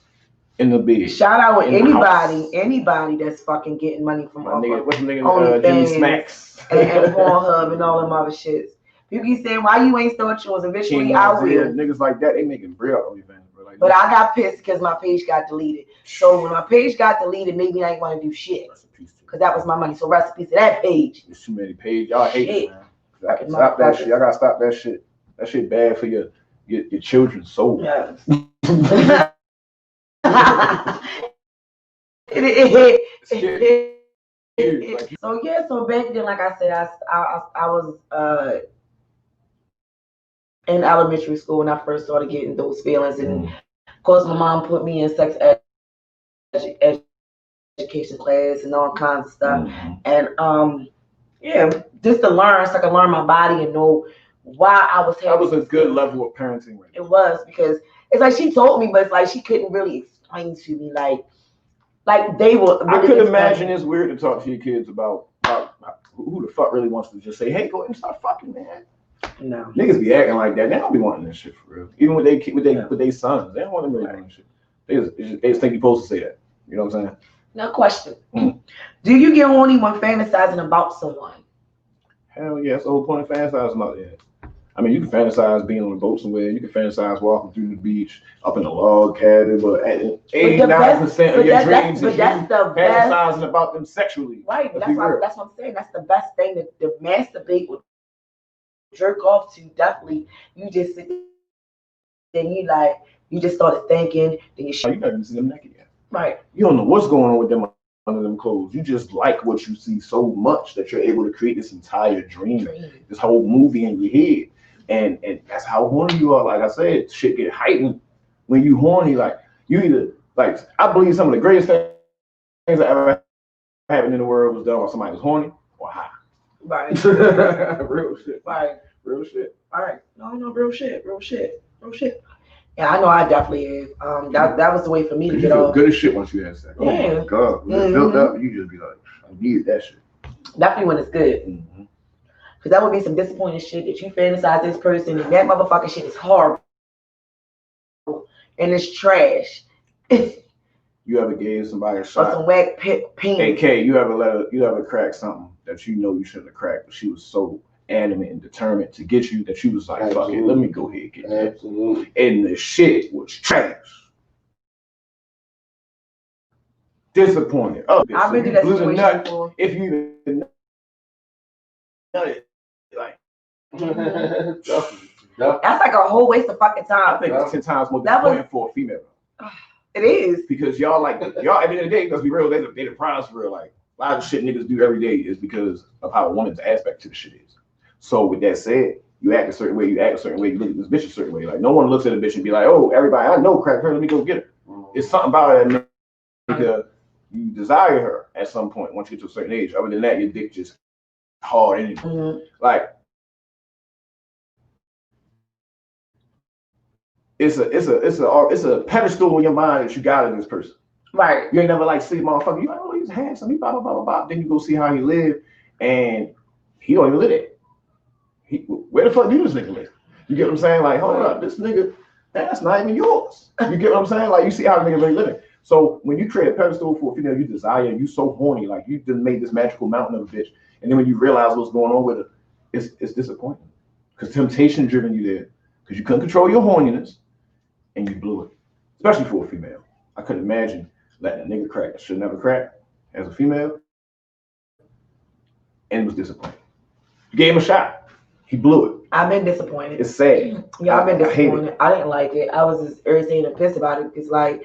in the bed. Shout out with anybody that's fucking getting money from OnlyFans, Jimmy Smacks and Pornhub and all them other shits. People keep saying, why you ain't start yours? Eventually I will. Niggas like that, they making bread on OnlyFans, bro. But I got pissed because my page got deleted. So when my page got deleted, maybe I ain't want to do shit. Because that was my money. So recipe to that page. There's too many pages. Y'all hate it, man. Stop that shit. I gotta stop that shit. That shit bad for your children's soul. Yes. So back then, like I said, I was in elementary school when I first started getting those feelings, and of course my mom put me in sex education class and all kinds of stuff, and just to learn, so I could learn my body and know why I was having. That was a good level of parenting. Right? It was, because it's like she told me, but it's like she couldn't really explain to me, like they were. Really I could imagine it's weird to talk to your kids about who the fuck really wants to just say, "Hey, go ahead and start fucking, man." No, niggas be acting like that. They don't be wanting this shit for real. Even with their sons, they don't want to really want this shit. They just think you're supposed to say that. You know what I'm saying? No question. Do you get horny when fantasizing about someone? Hell yeah, that's the whole point of fantasizing about that. I mean, you can fantasize being on a boat somewhere. You can fantasize walking through the beach, up in a log cabin, but 89% of your dreams is you fantasizing about them sexually. Right, that's what I'm saying. That's the best thing to masturbate with, jerk off to. Definitely, you just sit there and you just started thinking. Then you never even see them naked yet. Right. You don't know what's going on with them under them clothes. You just like what you see so much that you're able to create this entire dream. This whole movie in your head. And that's how horny you are. Like I said, shit get heightened when you horny. Like you either I believe some of the greatest things that ever happened in the world was done when somebody was horny or high. Right. Real shit. Right. Real shit. All right. No, real shit. Yeah, I know I definitely have. That was the way for me to get off. Good as shit once you have sex. Oh my God. When it's built up, you just be like, I needed that shit. Definitely when it's good. Because that would be some disappointing shit that you fantasize this person and that motherfucking shit is horrible and it's trash. You ever gave somebody a shot? Or some whack pain. AK, you ever crack something that you know you shouldn't have cracked, but she was so adamant and determined to get you that you was like, fuck it, let me go ahead and get that. Absolutely. And the shit was trash. Disappointed. Oh, I've been in that situation before. If you even know it, like that's like a whole waste of fucking time. I think it's 10 times more disappointing for a female. It is. Because y'all at the end of the day, let's be real, they the prize for real. Like a lot of shit niggas do every day is because of how a woman's aspect to the shit is. So with that said, you act a certain way, you look at this bitch a certain way. Like no one looks at a bitch and be like, oh, everybody I know crack her, let me go get her. It's something about her that you desire her at some point once you get to a certain age. Other than that, your dick just hard anyway. Like it's a pedestal in your mind that you got in this person. Right. You ain't never see motherfucker. You like, oh, he's handsome. He blah blah blah blah blah. Then you go see how he lived, and he don't even live there. Where the fuck do this nigga live? You get what I'm saying? Like, hold up, this nigga, that's not even yours. You get what I'm saying? Like, you see how the nigga really living. So when you create a pedestal for a female you desire, and you so horny, like you just made this magical mountain of a bitch, and then when you realize what's going on with her, it's disappointing. Because temptation driven you there, because you couldn't control your horniness, and you blew it. Especially for a female. I couldn't imagine letting a nigga crack that should never crack as a female, and it was disappointing. You gave him a shot. He blew it. I've been disappointed. It's sad. Yeah, I've been disappointed. I didn't like it. I was just irritated and pissed about it. It's like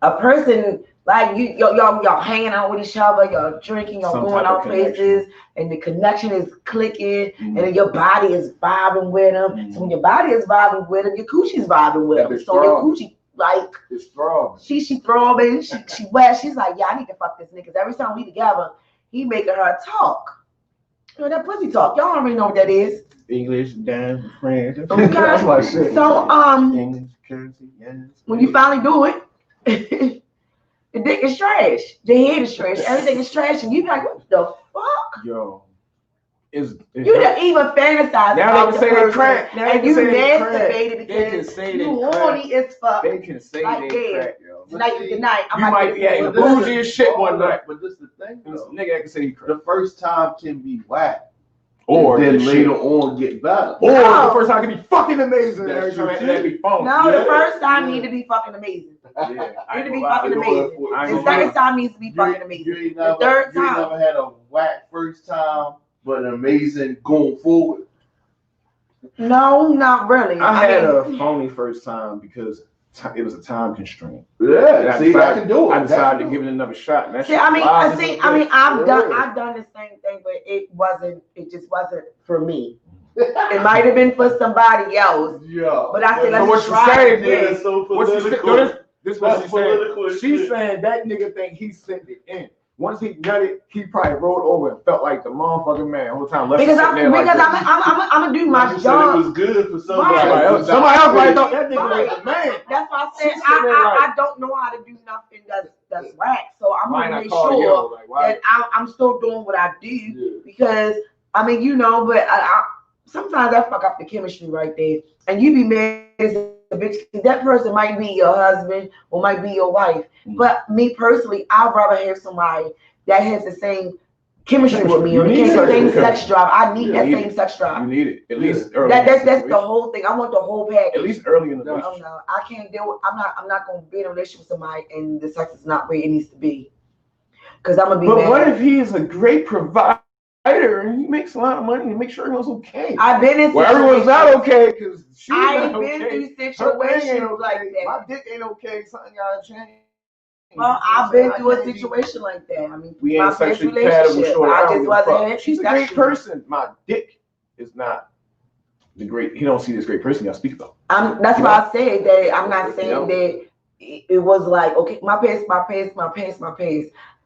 a person, like y'all hanging out with each other, y'all drinking, y'all going out places, and the connection is clicking, and then your body is vibing with them. So when your body is vibing with them, your coochie's vibing with them. So your coochie, like, it's strong. She throbbing, she wet. She's like, yeah, I need to fuck this nigga. Because every time we together, he making her talk. You know, that pussy talk. Y'all already know what that is. English, damn, French. Okay. That's my shit. So, English, currency, yes. When you finally do it, the dick is trash. The head is trash. Everything is trash. And you be like, what the fuck? Yo. You didn't even fantasize now about they the can say person. they crack. Now and you they masturbated can because say you they horny as fuck. They can say like, they crack, yo. Good night. You might be acting bougie as shit one night. But this is the thing, though. Nigga can say he crack. The first time can be whack. Or then later on get better. Or the first time can be fucking amazing. That's every time true, that be phony. No, the first time need to be fucking amazing. Yeah, Need to be fucking amazing. The second time needs to be fucking amazing. The third time. You never had a whack first time, but an amazing going forward. No, not really. I had a phony first time because it was a time constraint. Yeah, see, I can do it. I decided to give it another shot. And I've done the same thing, but it just wasn't for me. It might have been for somebody else. Yeah. But I said, so let's try it again. So this what she's saying. She's saying that nigga think he sent it in. Once he got it, he probably rolled over and felt like the motherfucking man all the time. Because I'm gonna do my job. It was good for somebody else. Somebody else might thought that nigga was the man. That's why I said I don't know how to do nothing that's whack. So I'm gonna make sure that I'm still doing what I do because but sometimes I fuck up the chemistry right there, and you be mad as a bitch. That person might be your husband or might be your wife, but me personally, I'd rather have somebody that has the same chemistry with me or the same sex drive. I need that same sex drive. You need it at least early. That's the whole thing. I want the whole package. At least early in the relationship. No, I can't deal with. I'm not gonna be in a relationship with somebody and the sex is not where it needs to be. Because I'm gonna be. But mad. what if he is a great provider and he makes a lot of money and make sure everyone's okay? I've been in. Well, everyone's not okay because I've been through situations like that. My dick ain't okay. Something gotta change. Well, I've been through a situation like that. I mean, we my ain't first sexually compatible. I just wasn't. She's a great person. My dick is not the great. He don't see this great person y'all speak about. That's why I said that. I'm not saying that it was like okay, my past.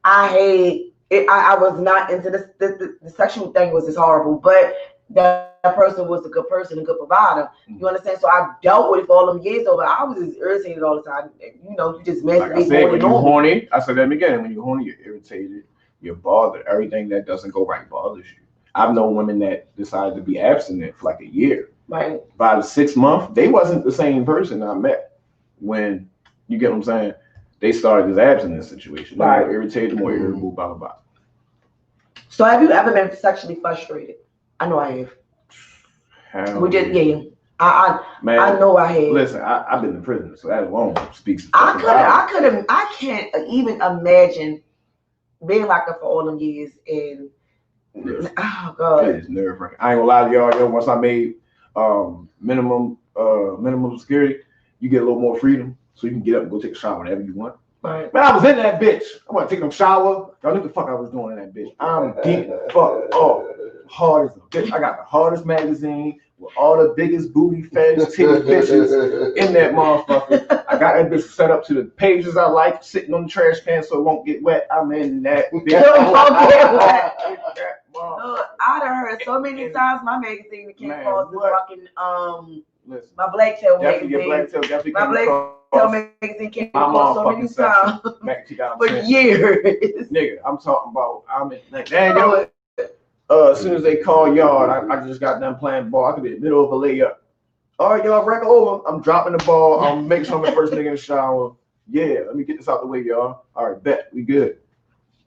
I hate it. I was not into this. The sexual thing was just horrible, but that person was a good person, a good provider. You understand? So I dealt with it for all them years over. I was just irritated all the time. You just mess like I said, when you're horny, I said that again. When you're horny, you're irritated, you're bothered. Everything that doesn't go right bothers you. I've known women that decided to be abstinent for like a year. Right. By the 6th month, they wasn't the same person I met. When you get what I'm saying, they started this abstinence situation. They're more irritated, more irritable, blah blah blah. So have you ever been sexually frustrated? I know I have. We just I know I have. Listen, I've been in prison, so that alone speaks. I can't even imagine being locked up for all them years and oh god. It is nerve-wracking. I ain't gonna lie to y'all. Yo, once I made minimum security, you get a little more freedom, so you can get up and go take a shower whenever you want. Right. Man, I was in that bitch. I want to take a shower. Y'all knew what the fuck I was doing in that bitch. I'm deep fuck off. Hard as a bitch. I got the hardest magazine with all the biggest booty fetish titty bitches in that motherfucker. I got that bitch set up to the pages I like, sitting on the trash can so it won't get wet. I'm in that bitch. I done heard so many times my magazine became called the fucking my black tail magazine. My black tail magazine came called so many times for years. Nigga, I'm talking about I'm in like damn yo. As soon as they call yard, I just got done playing ball. I could be in the middle of a layup. All right, y'all, record over. I'm dropping the ball. I'm making sure I'm the first nigga in the shower. Yeah, let me get this out the way, y'all. All right, bet. We good.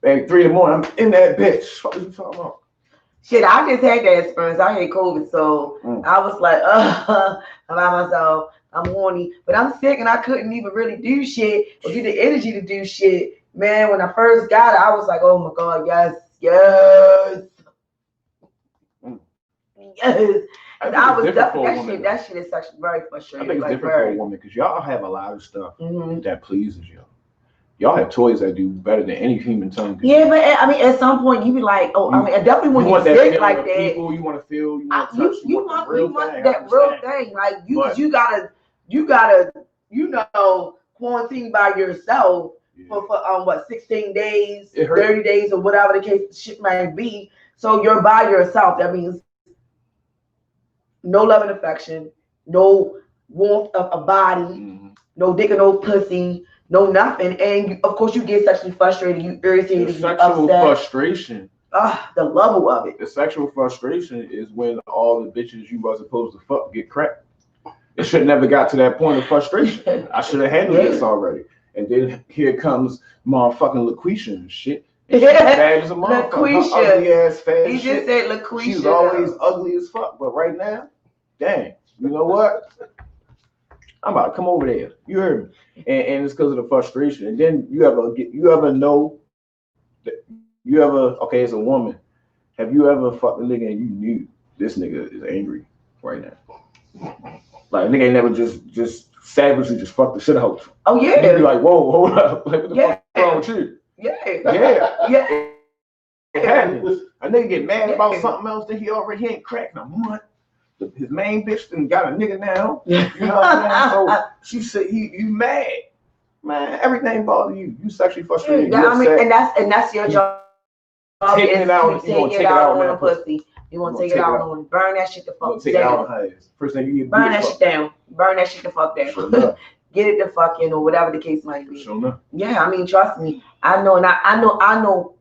Baby, 3 in the morning, I'm in that bitch. What are you talking about? Shit, I just had that experience. I had COVID, so I was like, I'm by myself. I'm horny, but I'm sick and I couldn't even really do shit or get the energy to do shit. Man, when I first got it, I was like, oh my God, yes. I was definitely that shit is actually very frustrating. I think it's different for a woman because y'all have a lot of stuff that pleases you. Y'all have toys that do better than any human tongue. Yeah, but I mean, at some point you be like, definitely when you're sick like that, people, you want to feel, you want to touch, you want that real thing. Like you gotta, quarantine by yourself for what 16 days, 30 days, or whatever the case shit might be. So you're by yourself. That means no love and affection, no warmth of a body, no dick or no pussy, no nothing. And of course you get sexually frustrated, you irritated, you sexual frustration. The level of it. The sexual frustration is when all the bitches you was supposed to fuck get cracked. It should never got to that point of frustration. I should have handled this already. And then here comes motherfucking LaQuisha and shit. And she's bad as a motherfucker. LaQuisha. Ugly ass fat. He just said LaQuisha. She was always ugly as fuck, but right now, dang, you know what? I'm about to come over there. You heard me. And it's because of the frustration. And then you ever know that as a woman, have you ever fucked a nigga and you knew this nigga is angry right now? Like a nigga ain't never just savagely just fucked the shit out of you. Oh yeah. You be like, whoa, hold up. Like, what the fuck is wrong with you? Yeah. It happens. A nigga get mad about something else that he ain't cracked in a month. His main bitch done got a nigga now. You know what I'm saying? So she said, you mad. Man, everything bothers you. You sexually frustrated. And that's your job. Taking it out, you want to take it out on the pussy. You want to take it out on burn that shit the fuck take down. It out on her ass. First thing you need burn that shit down. Burn that shit the fuck down. Sure Get it the fuck in or whatever the case might be. Sure enough. Yeah, I mean, trust me. I know.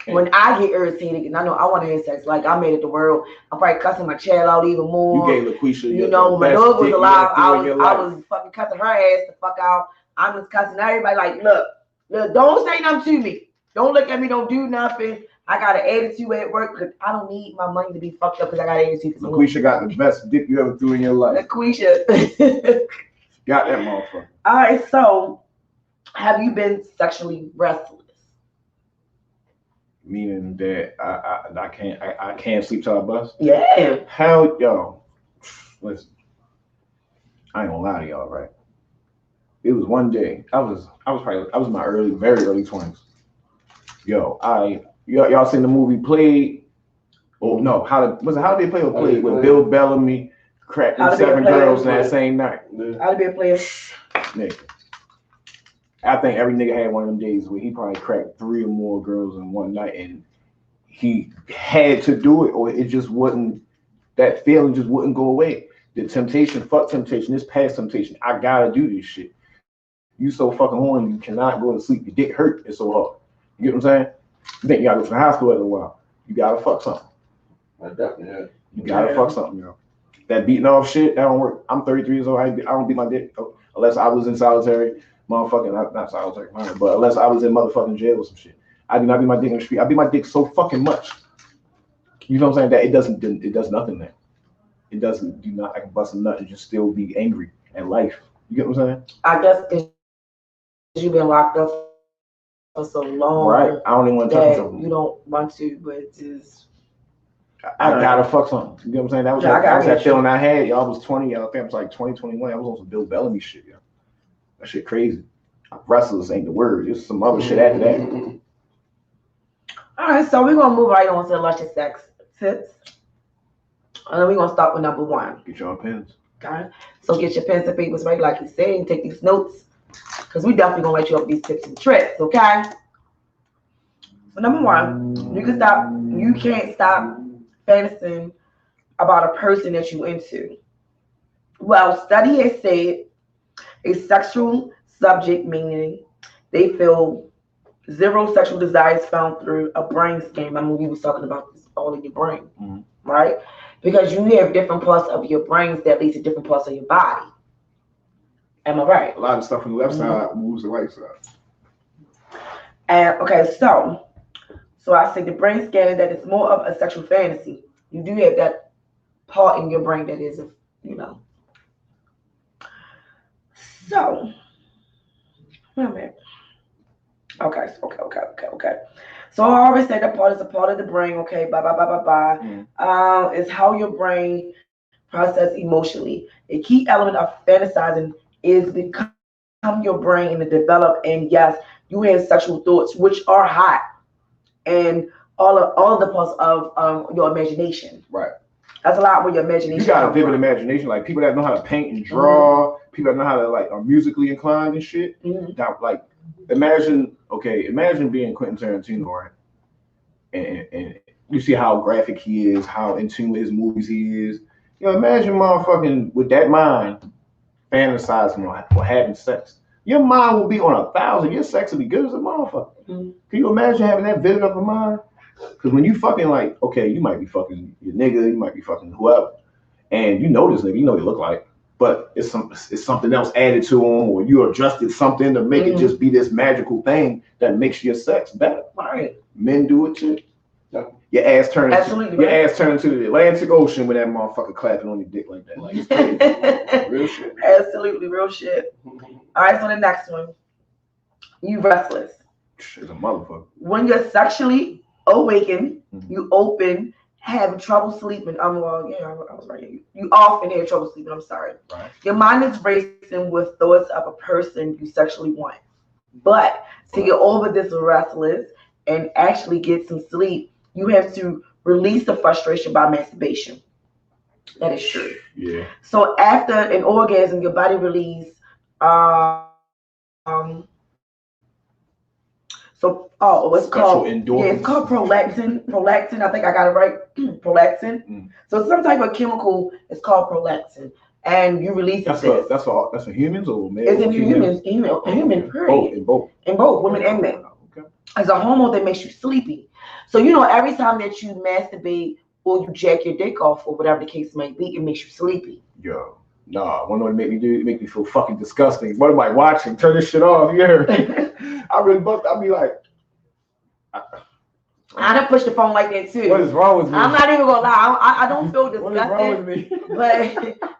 When I get irritated, and I know I want to have sex, like I made it the world, I'm probably cussing my child out even more. You gave LaQuisha, when my dog was alive, I was fucking cussing her ass the fuck out. I'm just cussing everybody like, look, don't say nothing to me. Don't look at me. Don't do nothing. I got an attitude at work because I don't need my money to be fucked up because I got an attitude. LaQuisha got the best dick you ever threw in your life. LaQuisha. Got that motherfucker. All right, so have you been sexually restless? Meaning that I can't sleep till I bust? Yeah. Hell, yo, listen, I ain't gonna lie to y'all, right? It was one day, I was in my very early 20s. Yo, y'all seen the movie Played? Oh no, how they play or Played with Bill Bellamy cracking 7 girls in that same night? How to be a player? Nigga. I think every nigga had one of them days where he probably cracked 3 or more girls in one night, and he had to do it, or it just wouldn't. That feeling just wouldn't go away. The temptation, fuck temptation, this past temptation. I gotta do this shit. You so fucking horny, you cannot go to sleep. Your dick hurt. It's so hard. You get what I'm saying? You think you gotta go to the hospital after a while. You gotta fuck something. I definitely have. You gotta fuck something, yo. That beating off shit, that don't work. I'm 33 years old. I don't beat my dick unless I was in solitary. Motherfucking not solitary, but unless I was in motherfucking jail or some shit. I do not beat my dick in the street. I beat my dick so fucking much. You know what I'm saying? That it does nothing there. It doesn't do not. I can bust a nut and just still be angry at life. You get what I'm saying? I guess because you've been locked up for so long. Right. I don't even want to touch something. You don't want to, but it's just. I gotta fuck something. You get what I'm saying? That was that feeling I had. Y'all was 20. I think it was like 2021. I was on some Bill Bellamy shit, yo. That shit crazy. Restless ain't the word. There's some other shit after that. All right, so we're gonna move right on to luscious sex tips. And then we're gonna start with number 1. Get your pens. Okay. So get your pens and papers ready, like you said, and take these notes. Because we definitely gonna let you up these tips and tricks, okay? So number 1, you can't stop fantasizing about a person that you into. Well, study has said a sexual subject, meaning they feel Zero sexual desires found through a brain scan. I mean, we was talking about this all in your brain, right? Because you have different parts of your brains that lead to different parts of your body. Am I right? A lot of stuff on the left side moves the right side. And okay, so I say the brain scanning that is more of a sexual fantasy. You do have that part in your brain that is, you know. So, wait a minute. Okay. So I always say that part is a part of the brain. Okay, it's how your brain process emotionally. A key element of fantasizing is become your brain and to develop. And yes, you have sexual thoughts which are hot, and all the parts of your imagination. Right. That's a lot where your imagination. You got a vivid imagination, like people that know how to paint and draw, people that know how to like are musically inclined and shit. That, like, imagine being Quentin Tarantino, right? And you see how graphic he is, how in tune with his movies he is. You know, imagine motherfucking with that mind fantasizing or having sex. Your mind will be on 1,000. Your sex will be good as a motherfucker. Can you imagine having that vivid of a mind? Because when you fucking like, okay, you might be fucking your nigga, you might be fucking whoever, and you know this nigga, you know what he look like, but it's something else added to him, or you adjusted something to make it just be this magical thing that makes your sex better. Right. Men do it too. Your ass turns to the Atlantic Ocean with that motherfucker clapping on your dick like that. Like, it's crazy. Real shit. Absolutely, real shit. All right, so the next one. You restless. It's a motherfucker. When you're sexually awakened, you open, have trouble sleeping. I was right. You often have trouble sleeping. I'm sorry. Right. Your mind is racing with thoughts of a person you sexually want. But to get over this restless and actually get some sleep, you have to release the frustration by masturbation. That is true. Yeah. So after an orgasm, your body releases it's called prolactin. Prolactin, I think I got it right. Prolactin. So some type of chemical is called prolactin, and you release That's for humans or male? It's in humans, human period. In both women and men. Okay. It's a hormone that makes you sleepy. So you know, every time that you masturbate or you jack your dick off or whatever the case may be, it makes you sleepy. Yo. Nah, what it make me do? It make me feel fucking disgusting. What am I watching? Turn this shit off. Yeah. I'll be like, I done push the phone like that too. What is wrong with me? I'm not even gonna lie. I don't feel disgusted. What is wrong with me? But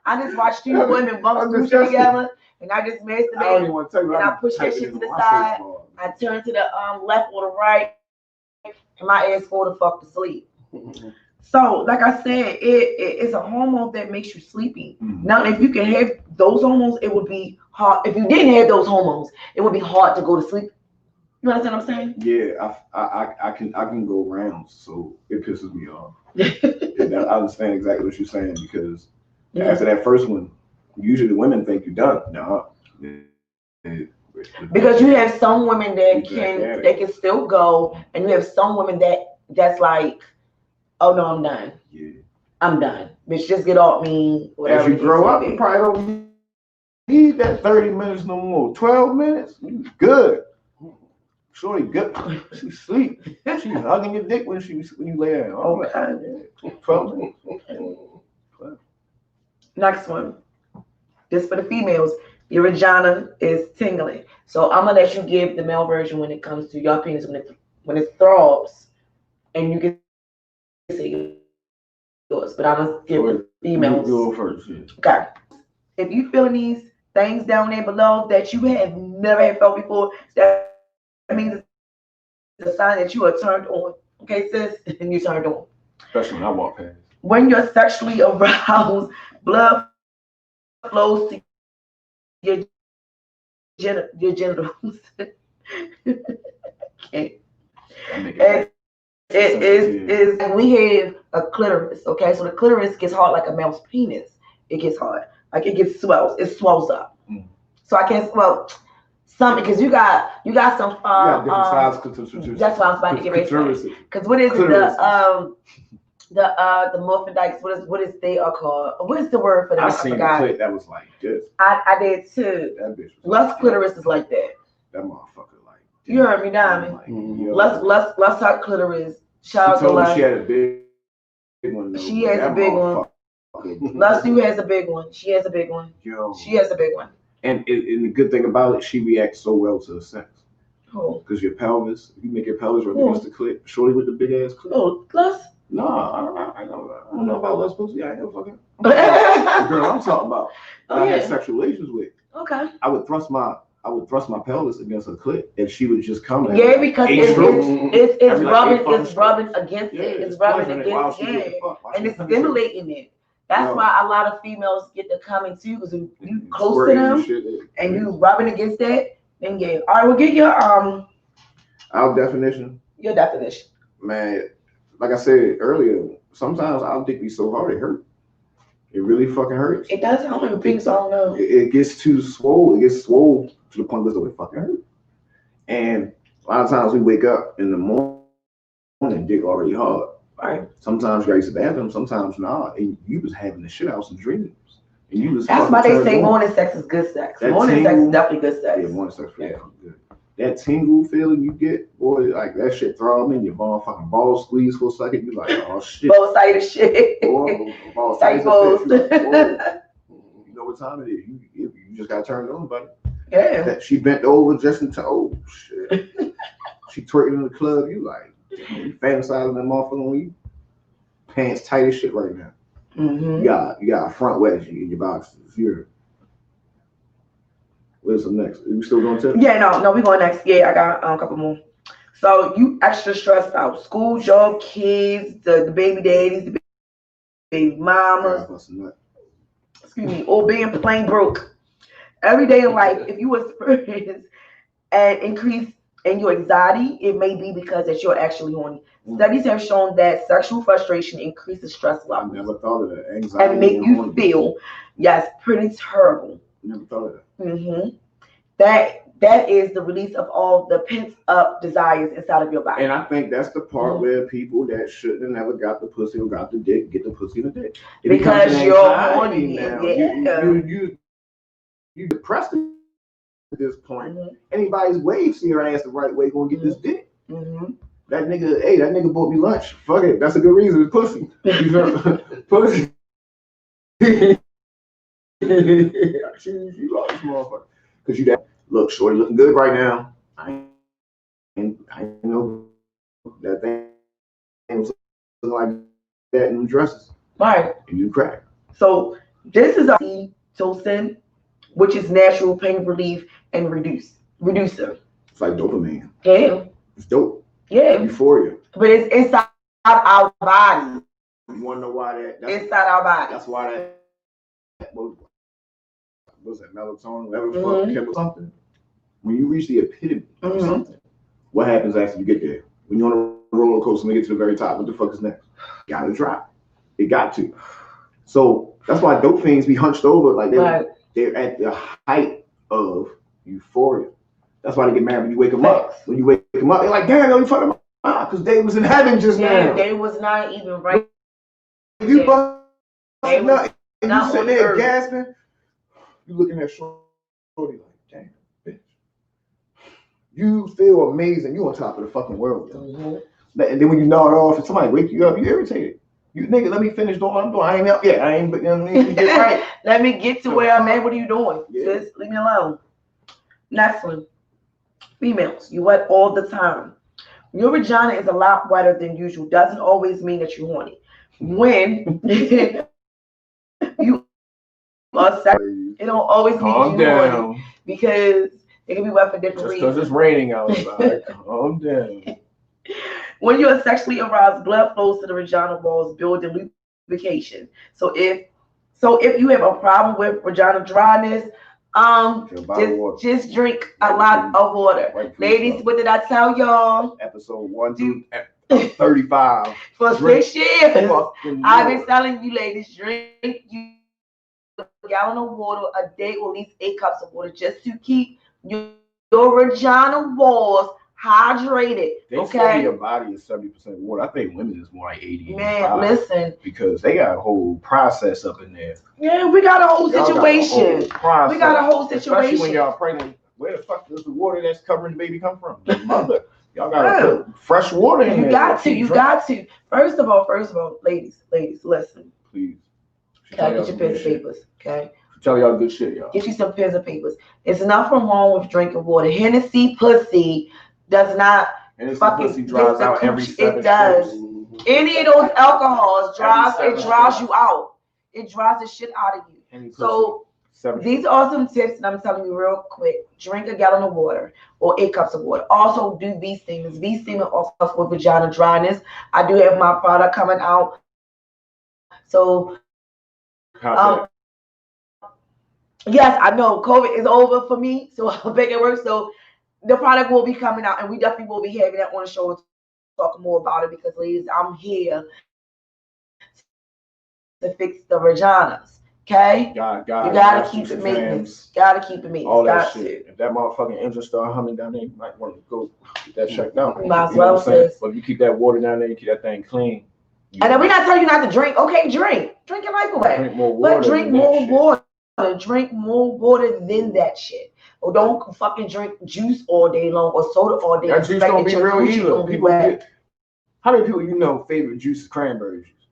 I just watch two women bump together, and I just masturbate. I don't even want to tell you. And I push that shit to the side. I turn to the left or the right, and my ass fall the fuck to sleep. So, like I said, it's a hormone that makes you sleepy. Now, if you can have those hormones, it would be hard. If you didn't have those hormones, it would be hard to go to sleep. You understand what I'm saying? Yeah, I can go rounds, so it pisses me off. I understand exactly what you're saying, because after that first one, usually the women think you're done. No. Because you have some women that can still go, and you have some women that's like, oh no, I'm done. Yeah. I'm done. Bitch, just get off me. Whatever. As you grow up, you probably don't need that 30 minutes no more. 12 minutes, good. Shorty good. She sleep. She's hugging your dick when you lay down. Okay. 12 minutes. Next one. This for the females. Your vagina is tingling. So I'm gonna let you give the male version when it comes to your penis when it throbs, and you can say yours, but I'm gonna give the females. You go first. Yeah. Okay. If you feeling these things down there below that you have never had felt before, that means it's a sign that you are turned on. Okay, sis, and you turned on. Especially when I walk past. When you're sexually aroused, blood flows to your genitals. Okay. It is we have a clitoris, okay? So the clitoris gets hard like a male's penis. It gets hard. Like it swells up. So I can't some, because you got some different size clitoris. That's what I was about to get ready to say. Because what is the morphodikes, what is they are called? What is the word for that? I seen a clip that was like this. I did too. That bitch was Lust clitoris is like that. That motherfucker like You heard me, Diamond. Let's talk clitoris. Shout out to Les. She had a big one. Though, she has a big one. Lusty has a big one. She has a big one. Yo. She has a big one. And the good thing about it, she reacts so well to the sex. Oh. Because your pelvis, if you make your pelvis rub against the clit, shorty with the big ass clit. Oh, Les? No, I don't know about Les pussy. I ain't no fucking. The girl I'm talking about. I had sexual relations with. Okay. I would thrust my pelvis against her clit, and she would just come. Yeah, because it's rubbing against it. It's rubbing against it, and it's stimulating it. That's why a lot of females get to come in too, because you close to them and you rubbing against that. Then yeah. All right, we'll get your our definition. Your definition. Man, like I said earlier, sometimes our dick be so hard it hurt. It really fucking hurts. It does. I don't even think so. I don't know. It gets too swole. It gets swole to the point where it fucking hurt. And a lot of times we wake up in the morning, dick already hard. Right. Sometimes you got to use the bathroom. Sometimes not. And you was having the shit out some dreams. And you was. That's why they say morning sex is good sex. Morning sex is definitely good sex. Yeah, morning sex is really good. That tingle feeling you get, boy, like that shit throb in your motherfucking balls squeeze for a second. You like, oh shit. Both sided shit. Balls sided shit. You know what time it is. You just got turned on, buddy. Yeah. She bent over just in time. Oh shit. She twerking in the club. You like, you fantasizing that motherfucker when you pants tight as shit right now. Mm-hmm. You got a front wedgie in your boxes. What's up next? Are we still going to? Yeah, no, we going next. Yeah, I got a couple more. So you extra stressed out. School, job, kids, the baby daddies, the baby mamas. Excuse me, or being plain broke. Every day in life, if you experience an increase in your anxiety, it may be because that you're actually horny. Studies have shown that sexual frustration increases stress levels. I never thought of that. Anxiety and make you feel, pretty terrible. Never thought of that. Mm-hmm. That is the release of all the pent up desires inside of your body. And I think that's the part where people that shouldn't have never got the pussy or got the dick get the pussy and the dick. Because you're horny now. You depressed at this point. Anybody's wave see her ass the right way gonna get this dick. That nigga bought me lunch. Fuck it. That's a good reason. It's pussy. Pussy. You love this motherfucker. Cause you that look, shorty looking good right now. I know that thing was looking like that in dresses. Right. And you crack. So this is oxytocin, which is natural pain relief and reducer. It's like dopamine. Yeah. It's dope. Yeah. Euphoria. But it's inside our body. You wanna know why that? Inside our body. That's why that. What's that, melatonin, whatever, something. When you reach the epitome of something, what happens after you get there? When you're on a roller coaster and you get to the very top, what the fuck is next? Gotta drop. It got to. So that's why dope fiends be hunched over like they're at the height of euphoria. That's why they get mad when you wake them up. When you wake them up, they're like, damn, you fucked them up. Because they was in heaven just now. They was not even right. If you busting up and you sitting there gasping, you looking at shorty like, damn, bitch. You feel amazing. You on top of the fucking world. And then when you nod off and somebody wake you up, you irritated. You nigga, let me finish doing what I'm doing. I ain't up yet. I ain't, but you know what I mean? Get right. Let me get to where I'm at. What are you doing? Sis, leave me alone. Next one. Females, you wet all the time. Your vagina is a lot wetter than usual. Doesn't always mean that you're horny. When you are sexy, it don't always mean you're horny. Because it can be wet for different reasons. Because it's raining outside. Calm down. When you are sexually aroused, blood flows to the vaginal walls, building lubrication. So if you have a problem with vaginal dryness, just drink a lot of water. Ladies, what did I tell y'all? Episode 1 through 35. For 6 years, I've been telling you, ladies, drink a gallon of water a day, or at least 8 cups of water, just to keep your vaginal walls hydrated. They say your body is 70% water. I think women is more like 80. Man, listen. Because they got a whole process up in there. Yeah, we got a whole situation. We got a whole situation. Especially when y'all pregnant, where the fuck does the water that's covering the baby come from? The mother. Y'all gotta put fresh water in You there. got to. First of all, ladies, listen. Please. Okay, get your pens and papers. Okay. Tell y'all good shit, y'all. Get you some pens and papers. It's nothing wrong with drinking water. Hennessy pussy does not fucking pussy dries out every 7 It does. strokes. Any of those alcohols dries you out. It dries the shit out of you. So these are some tips, and I'm telling you real quick. Drink a gallon of water or 8 cups of water. Also do V-steamers. V-steamer also helps with vagina dryness. I do have my product coming out. So yes, I know COVID is over for me, so I'll make it work. So the product will be coming out, and we definitely will be having that on the show to talk more about it, because ladies, I'm here to fix the vaginas. Okay? You gotta keep it maintenance. Gotta keep it maintenance. All that shit. If that motherfucking engine start humming down there, you might want to go get that checked out. Might as well. But if you keep that water down there, you keep that thing clean. And then we're not telling you not to drink. Okay, drink. Drink your life away. Drink more water. But drink more water. Drink more water than that shit. Or don't fucking drink juice all day long or soda all day. That juice don't be real either. People how many people you know favorite juice is cranberry juice?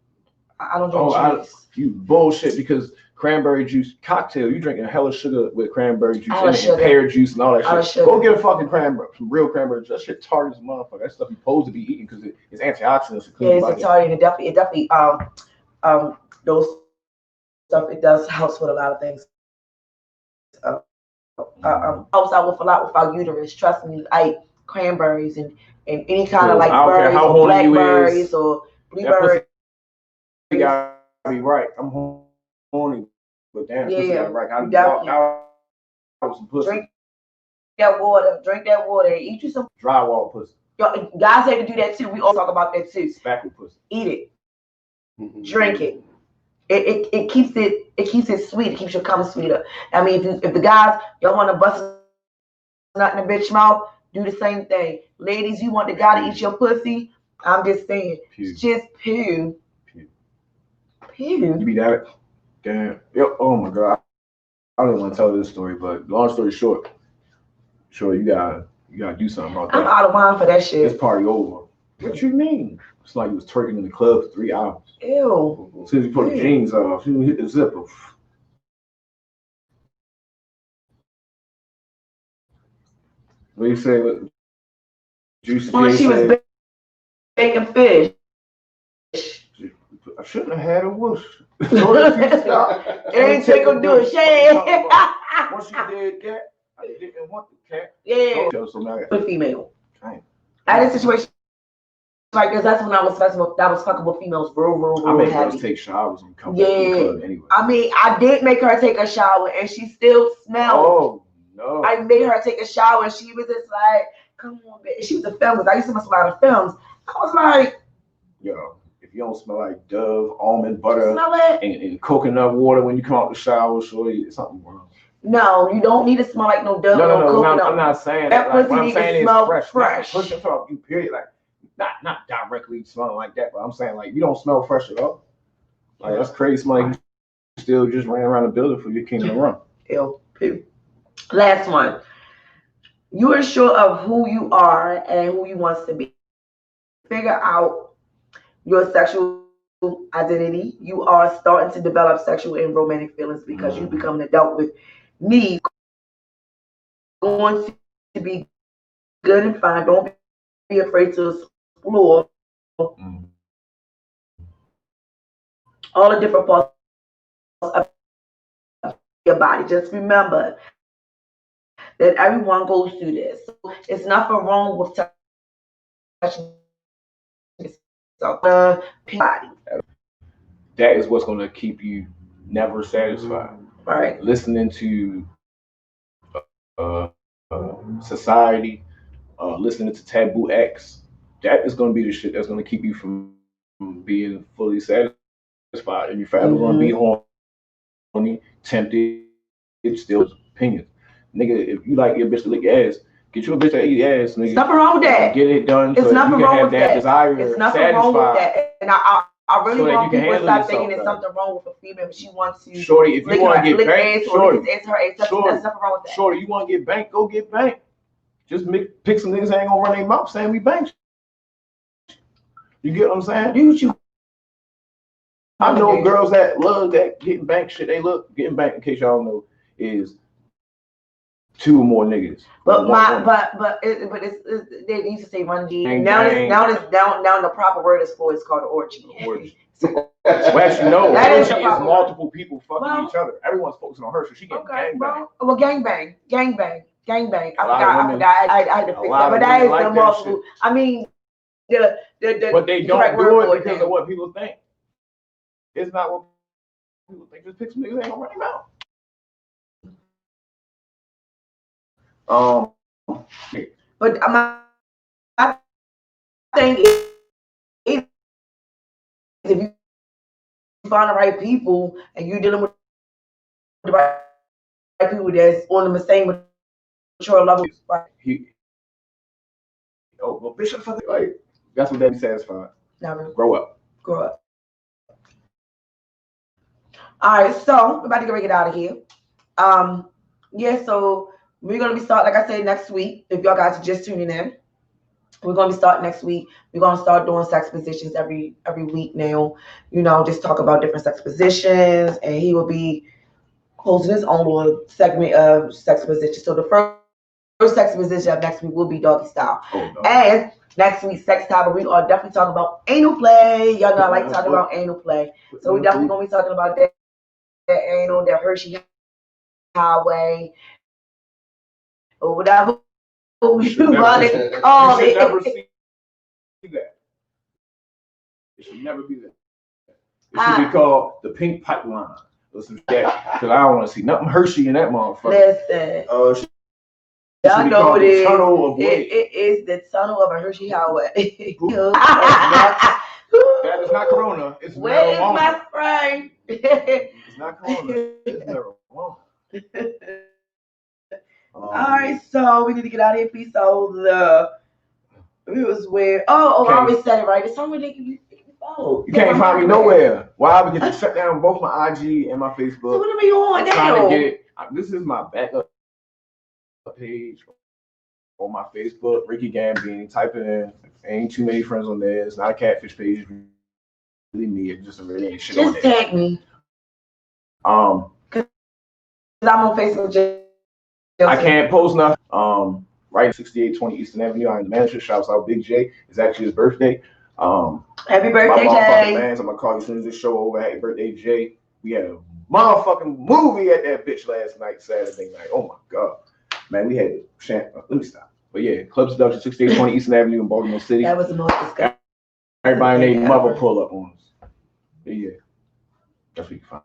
I don't drink juice. You bullshit, because cranberry juice cocktail, you drinking hella sugar with cranberry juice and pear juice and all that shit. Go get a fucking some real cranberry juice. That shit tart as a motherfucker. That stuff you're supposed to be eating because it's antioxidants. Yeah, it's a tart. It definitely those stuff. It does helps with a lot of things. Helps out with a lot with our uterus. Trust me, I eat cranberries and any kind of like berries or blackberries or blueberries. You gotta be right. I'm horny, but damn, pussy got right. I was some pussy. Drink that water. Eat you some drywall pussy. Yo, guys have to do that too. We all talk about that too. Spackle pussy. Eat it. Drink it. It keeps it sweet. It keeps your cum sweeter. I mean, if the guys y'all want to bust nut in a bitch mouth, do the same thing. Ladies, you want the guy to eat your pussy? I'm just saying, just poo. You be that? Damn. Yep. Oh my god. I don't want to tell this story, but long story short, you gotta do something about that. I'm out of wine for that shit. This party over. What you mean? It's like you was twerking in the club for 3 hours. Ew. As soon as you put the jeans off, you hit the zipper. What do you say? What Juicy J she was baking fish. I shouldn't have had a whoosh. It ain't take her do it. Once you did that, I didn't want the cat. Yeah. So female. Dang. I had a situation like this. That's when I was fucking with females real I make heavy. girls take showers and come back to the club anyway. I mean, I did make her take a shower and she still smelled. Oh no. I made her take a shower and she was just like, come on, bitch. She was a feminist. I used to mess a lot of films. I was like, yo, if you don't smell like Dove, almond butter, smell it? And coconut water when you come out the shower, surely it's something wrong. No, you don't need to smell like no Dove or coconut. I'm not saying that. Like, what I'm saying is fresh. Pushing talk, you period. Like, not directly smelling like that, but I'm saying like you don't smell fresh at all. Like that's crazy. Smell like you still just ran around the building for your king to run. Ew. Last one. You are sure of who you are and who you want to be. Figure out your sexual identity. You are starting to develop sexual and romantic feelings because you become an adult with needs. Going to be good and fine. Don't be afraid to explore all the different parts of your body. Just remember that everyone goes through this. So it's nothing wrong with touching yourself. Body. That is what's going to keep you never satisfied. Right. Listening to society, listening to taboo acts, that is going to be the shit that's going to keep you from being fully satisfied. And you're forever going to be horny, tempted, still opinions. Nigga, if you like your bitch to lick your ass, get you a bitch to eat your ass, nigga. Nothing wrong with that. Get it done. It's so nothing you can wrong have with that that. desire it's nothing satisfied. wrong with that. And I really so that you want can people to handle stop thinking there's yourself something wrong with a female, but she wants to. Shorty, if you want to get banked, Shorty, There's nothing wrong with that. Shorty, you want to get banked, go get banked. Just pick some niggas that ain't gonna run their mouth saying we banked. You get what I'm saying? I know girls that love that getting banked shit. They look getting banked, in case y'all know, is 2 or more niggas. But they used to say run G. Now the proper word is for it's called an orgy. Well, actually, no. That Orgy is is multiple people fucking each other. Everyone's focusing on her, so she getting gangbang. Well, gangbang. I forgot. I had to fix that, but that is the multiple. I mean, but they don't do it because of what people think. It's not what people think. Just pick some niggas ain't gonna run them out. But I think if you find the right people and you're dealing with the right people that's on the same mature level, well, Bishop, like that's what they be satisfied. Never. Grow up. All right, so we're about to get out of here. So we're gonna be starting, like I said, next week. If y'all guys are just tuning in, we're gonna be starting next week. We're gonna start doing sex positions every week now. Just talk about different sex positions, and he will be hosting his own little segment of sex positions. So the first sex position of next week will be doggy style, and next week's sex topic we are definitely talking about anal play. Y'all know I like talking about anal play, so we're definitely gonna be talking about that anal, that Hershey highway, or whatever you want to call it. Never see that. It should never be that. It should be called the pink pipeline or some shit. Because I don't want to see nothing Hershey in that motherfucker. Listen. Y'all know what it is. It is the tunnel of a Hershey highway. That is not Corona. It's where is my spray? It's not Corona. It's marijuana. All right, so we need to get out of here, please. So it was where I already said it right. It's somewhere they can follow. You can't find me nowhere. Why? Because you shut down both my IG and my Facebook. So what are you on now? Trying to get it. This is my backup page on my Facebook, Rickey Gambini. Type it in. Ain't too many friends on there. It's not a catfish page. Really me. It's just a really ain't shit on there. Just tag me. Because I'm on Facebook. I can't post nothing. Right, 6820 Eastern Avenue. I'm the manager. Shouts out Big J. It's actually his birthday. Happy birthday, Jay. Fans, I'm gonna call you as soon as this show over. Happy birthday, Jay. We had a motherfucking movie at that bitch last night, Saturday night. Oh my god, man, we had let me stop. But yeah, Club Seduction, 6820 Eastern Avenue in Baltimore City. That was the most disgusting. Everybody named mother pull up on us. Yeah, that's what you find.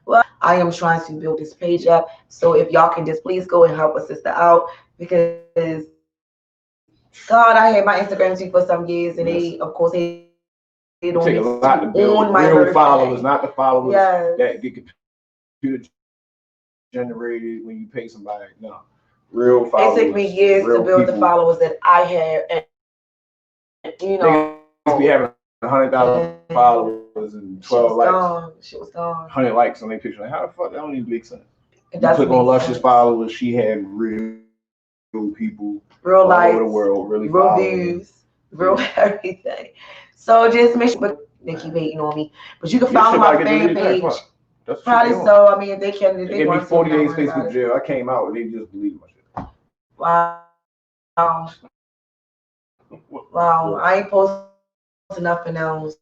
Well, I am trying to build this page up. So if y'all can just please go and help a sister out, because God, I had my Instagram too for some years, and they, of course, they don't take a lot to build. On my real birthday. Followers, not the followers that get computer generated when you pay somebody. No, real followers. It took me years to build the followers that I had, and niggas be having 100,000 followers and 12 likes. She was gone. 100 likes on their picture. Like, how the fuck? That don't even make sense. You click on Luscious followers. She had real people, real all over the world, really real views, real everything. So just make sure they keep hating on me. But you can follow my fan page. Probably so. I mean, if they can, they want to. 40 days Facebook jail. I came out and they just believe my shit. Wow. Wow. I ain't posting nothing else.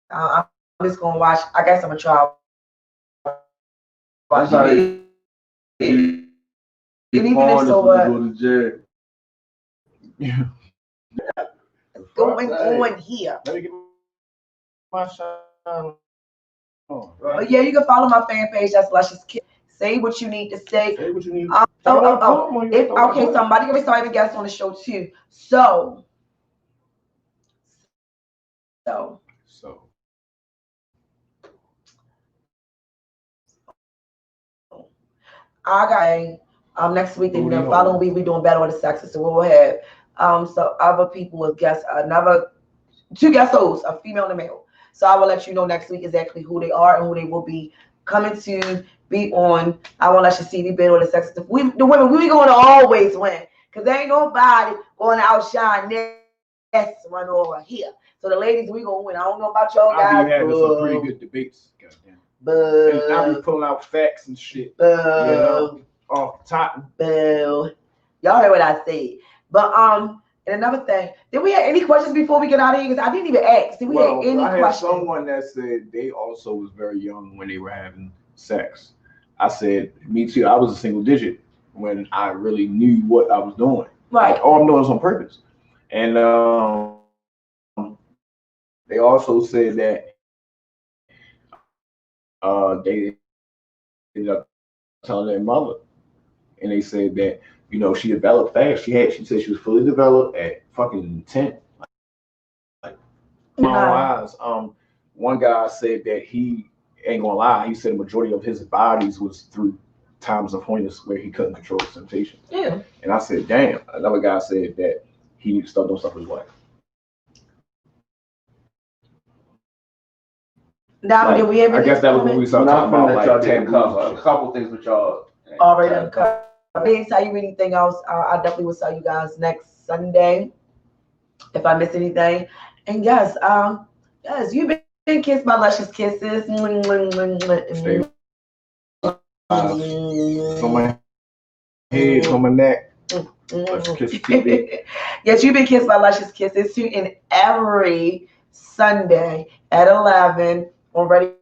I'm just gonna watch. I guess I'm gonna try. Watch it. Even if so, go to jail. Yeah. Going on here. Let me get my shot on. But yeah, you can follow my fan page. That's Luscious Kisses. Say what you need to say. Say what you need. Okay, so I'm about to get started guests on the show too. So I got Next week, and the following week, we're doing Battle of the Sexes. So we'll have so other people as guests, two guest hosts, a female and a male. So I will let you know next week exactly who they are and who they will be coming to be on. I will let you see the Battle of the Sexes. The women, we going to always win because there ain't nobody going to outshine this one over here. So the ladies, we gonna win. I don't know about y'all guys. I'll be having some pretty good debates. Goddamn. And I'll be pulling out facts and shit. You know, off the top. Y'all heard what I said. But and another thing, did we have any questions before we get out of here? Because I didn't even ask. Did we have any questions? I had someone that said they also was very young when they were having sex. I said, me too. I was a single digit when I really knew what I was doing. Right. Like, all I'm doing is on purpose. And they also said that they ended up telling their mother, and they said that, you know, she developed fast. She said she was fully developed at fucking 10. Like, eyes. One guy said that he ain't gonna lie. He said the majority of his bodies was through times of horniness where he couldn't control his temptation. Yeah. And I said, damn. Another guy said that he needs to start doing stuff with his wife. Now, Like, did we have I guess that was when we started talking about like 10 a couple things with y'all. already uncovered. I didn't tell you anything else. I definitely will tell you guys next Sunday if I miss anything. And yes, you've been kissed by Luscious Kisses. Stay on my head, on my neck. Luscious Kisses TV. Yes, you've been kissed by Luscious Kisses. Tune in every Sunday at 11 on Radio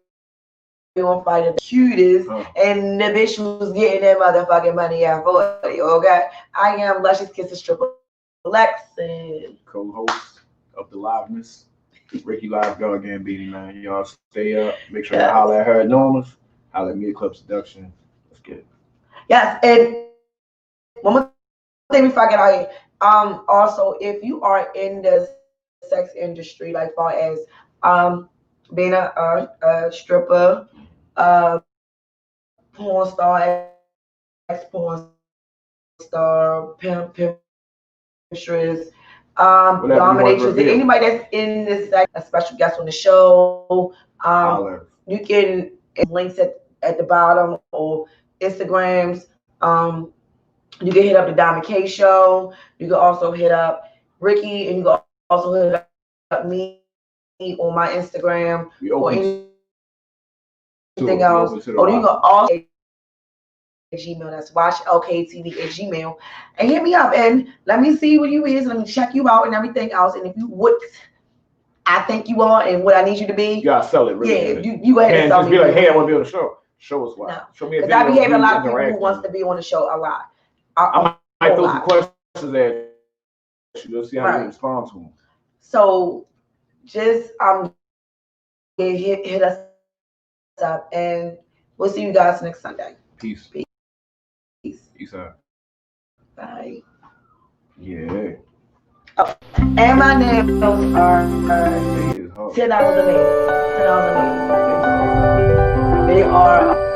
on Friday. The cutest, and the bitch was getting that motherfucking money out for you. Okay, I am Luscious Kisses Triple X, and co-host of the Liveness, Ricky Gambini, man. Y'all stay up. Make sure to holler at her at Norma's. Holler at me at Club Seduction. Let's get it. Yes, and one more thing before I get out here. Also, if you are in the sex industry, like far as being a stripper, porn star, ex-porn star, pimp, mistress, dominatrix, anybody that's in this, like a special guest on the show, you can links at the bottom or Instagrams. You can hit up the Diamond K Show. You can also hit up Ricky, and you can also hit up me on my Instagram or anything else. Or you can also Gmail. That's watchlktv at Gmail, and hit me up and let me see what you is. Let me check you out and everything else. And if you what I think you are and what I need you to be, you gotta sell it. Really, yeah, you go ahead and sell just me. be like, hey, I want to be on the show. Show us why. No. Show me a video. Because I be having a lot of people who wants to be on the show a lot. I might throw some questions at you. Let's see how you respond to them. So just hit us up, and we'll see you guys next Sunday. Peace. Peace out. Bye. Yeah. Oh, and my nails are $10 a man. $10 a man. They are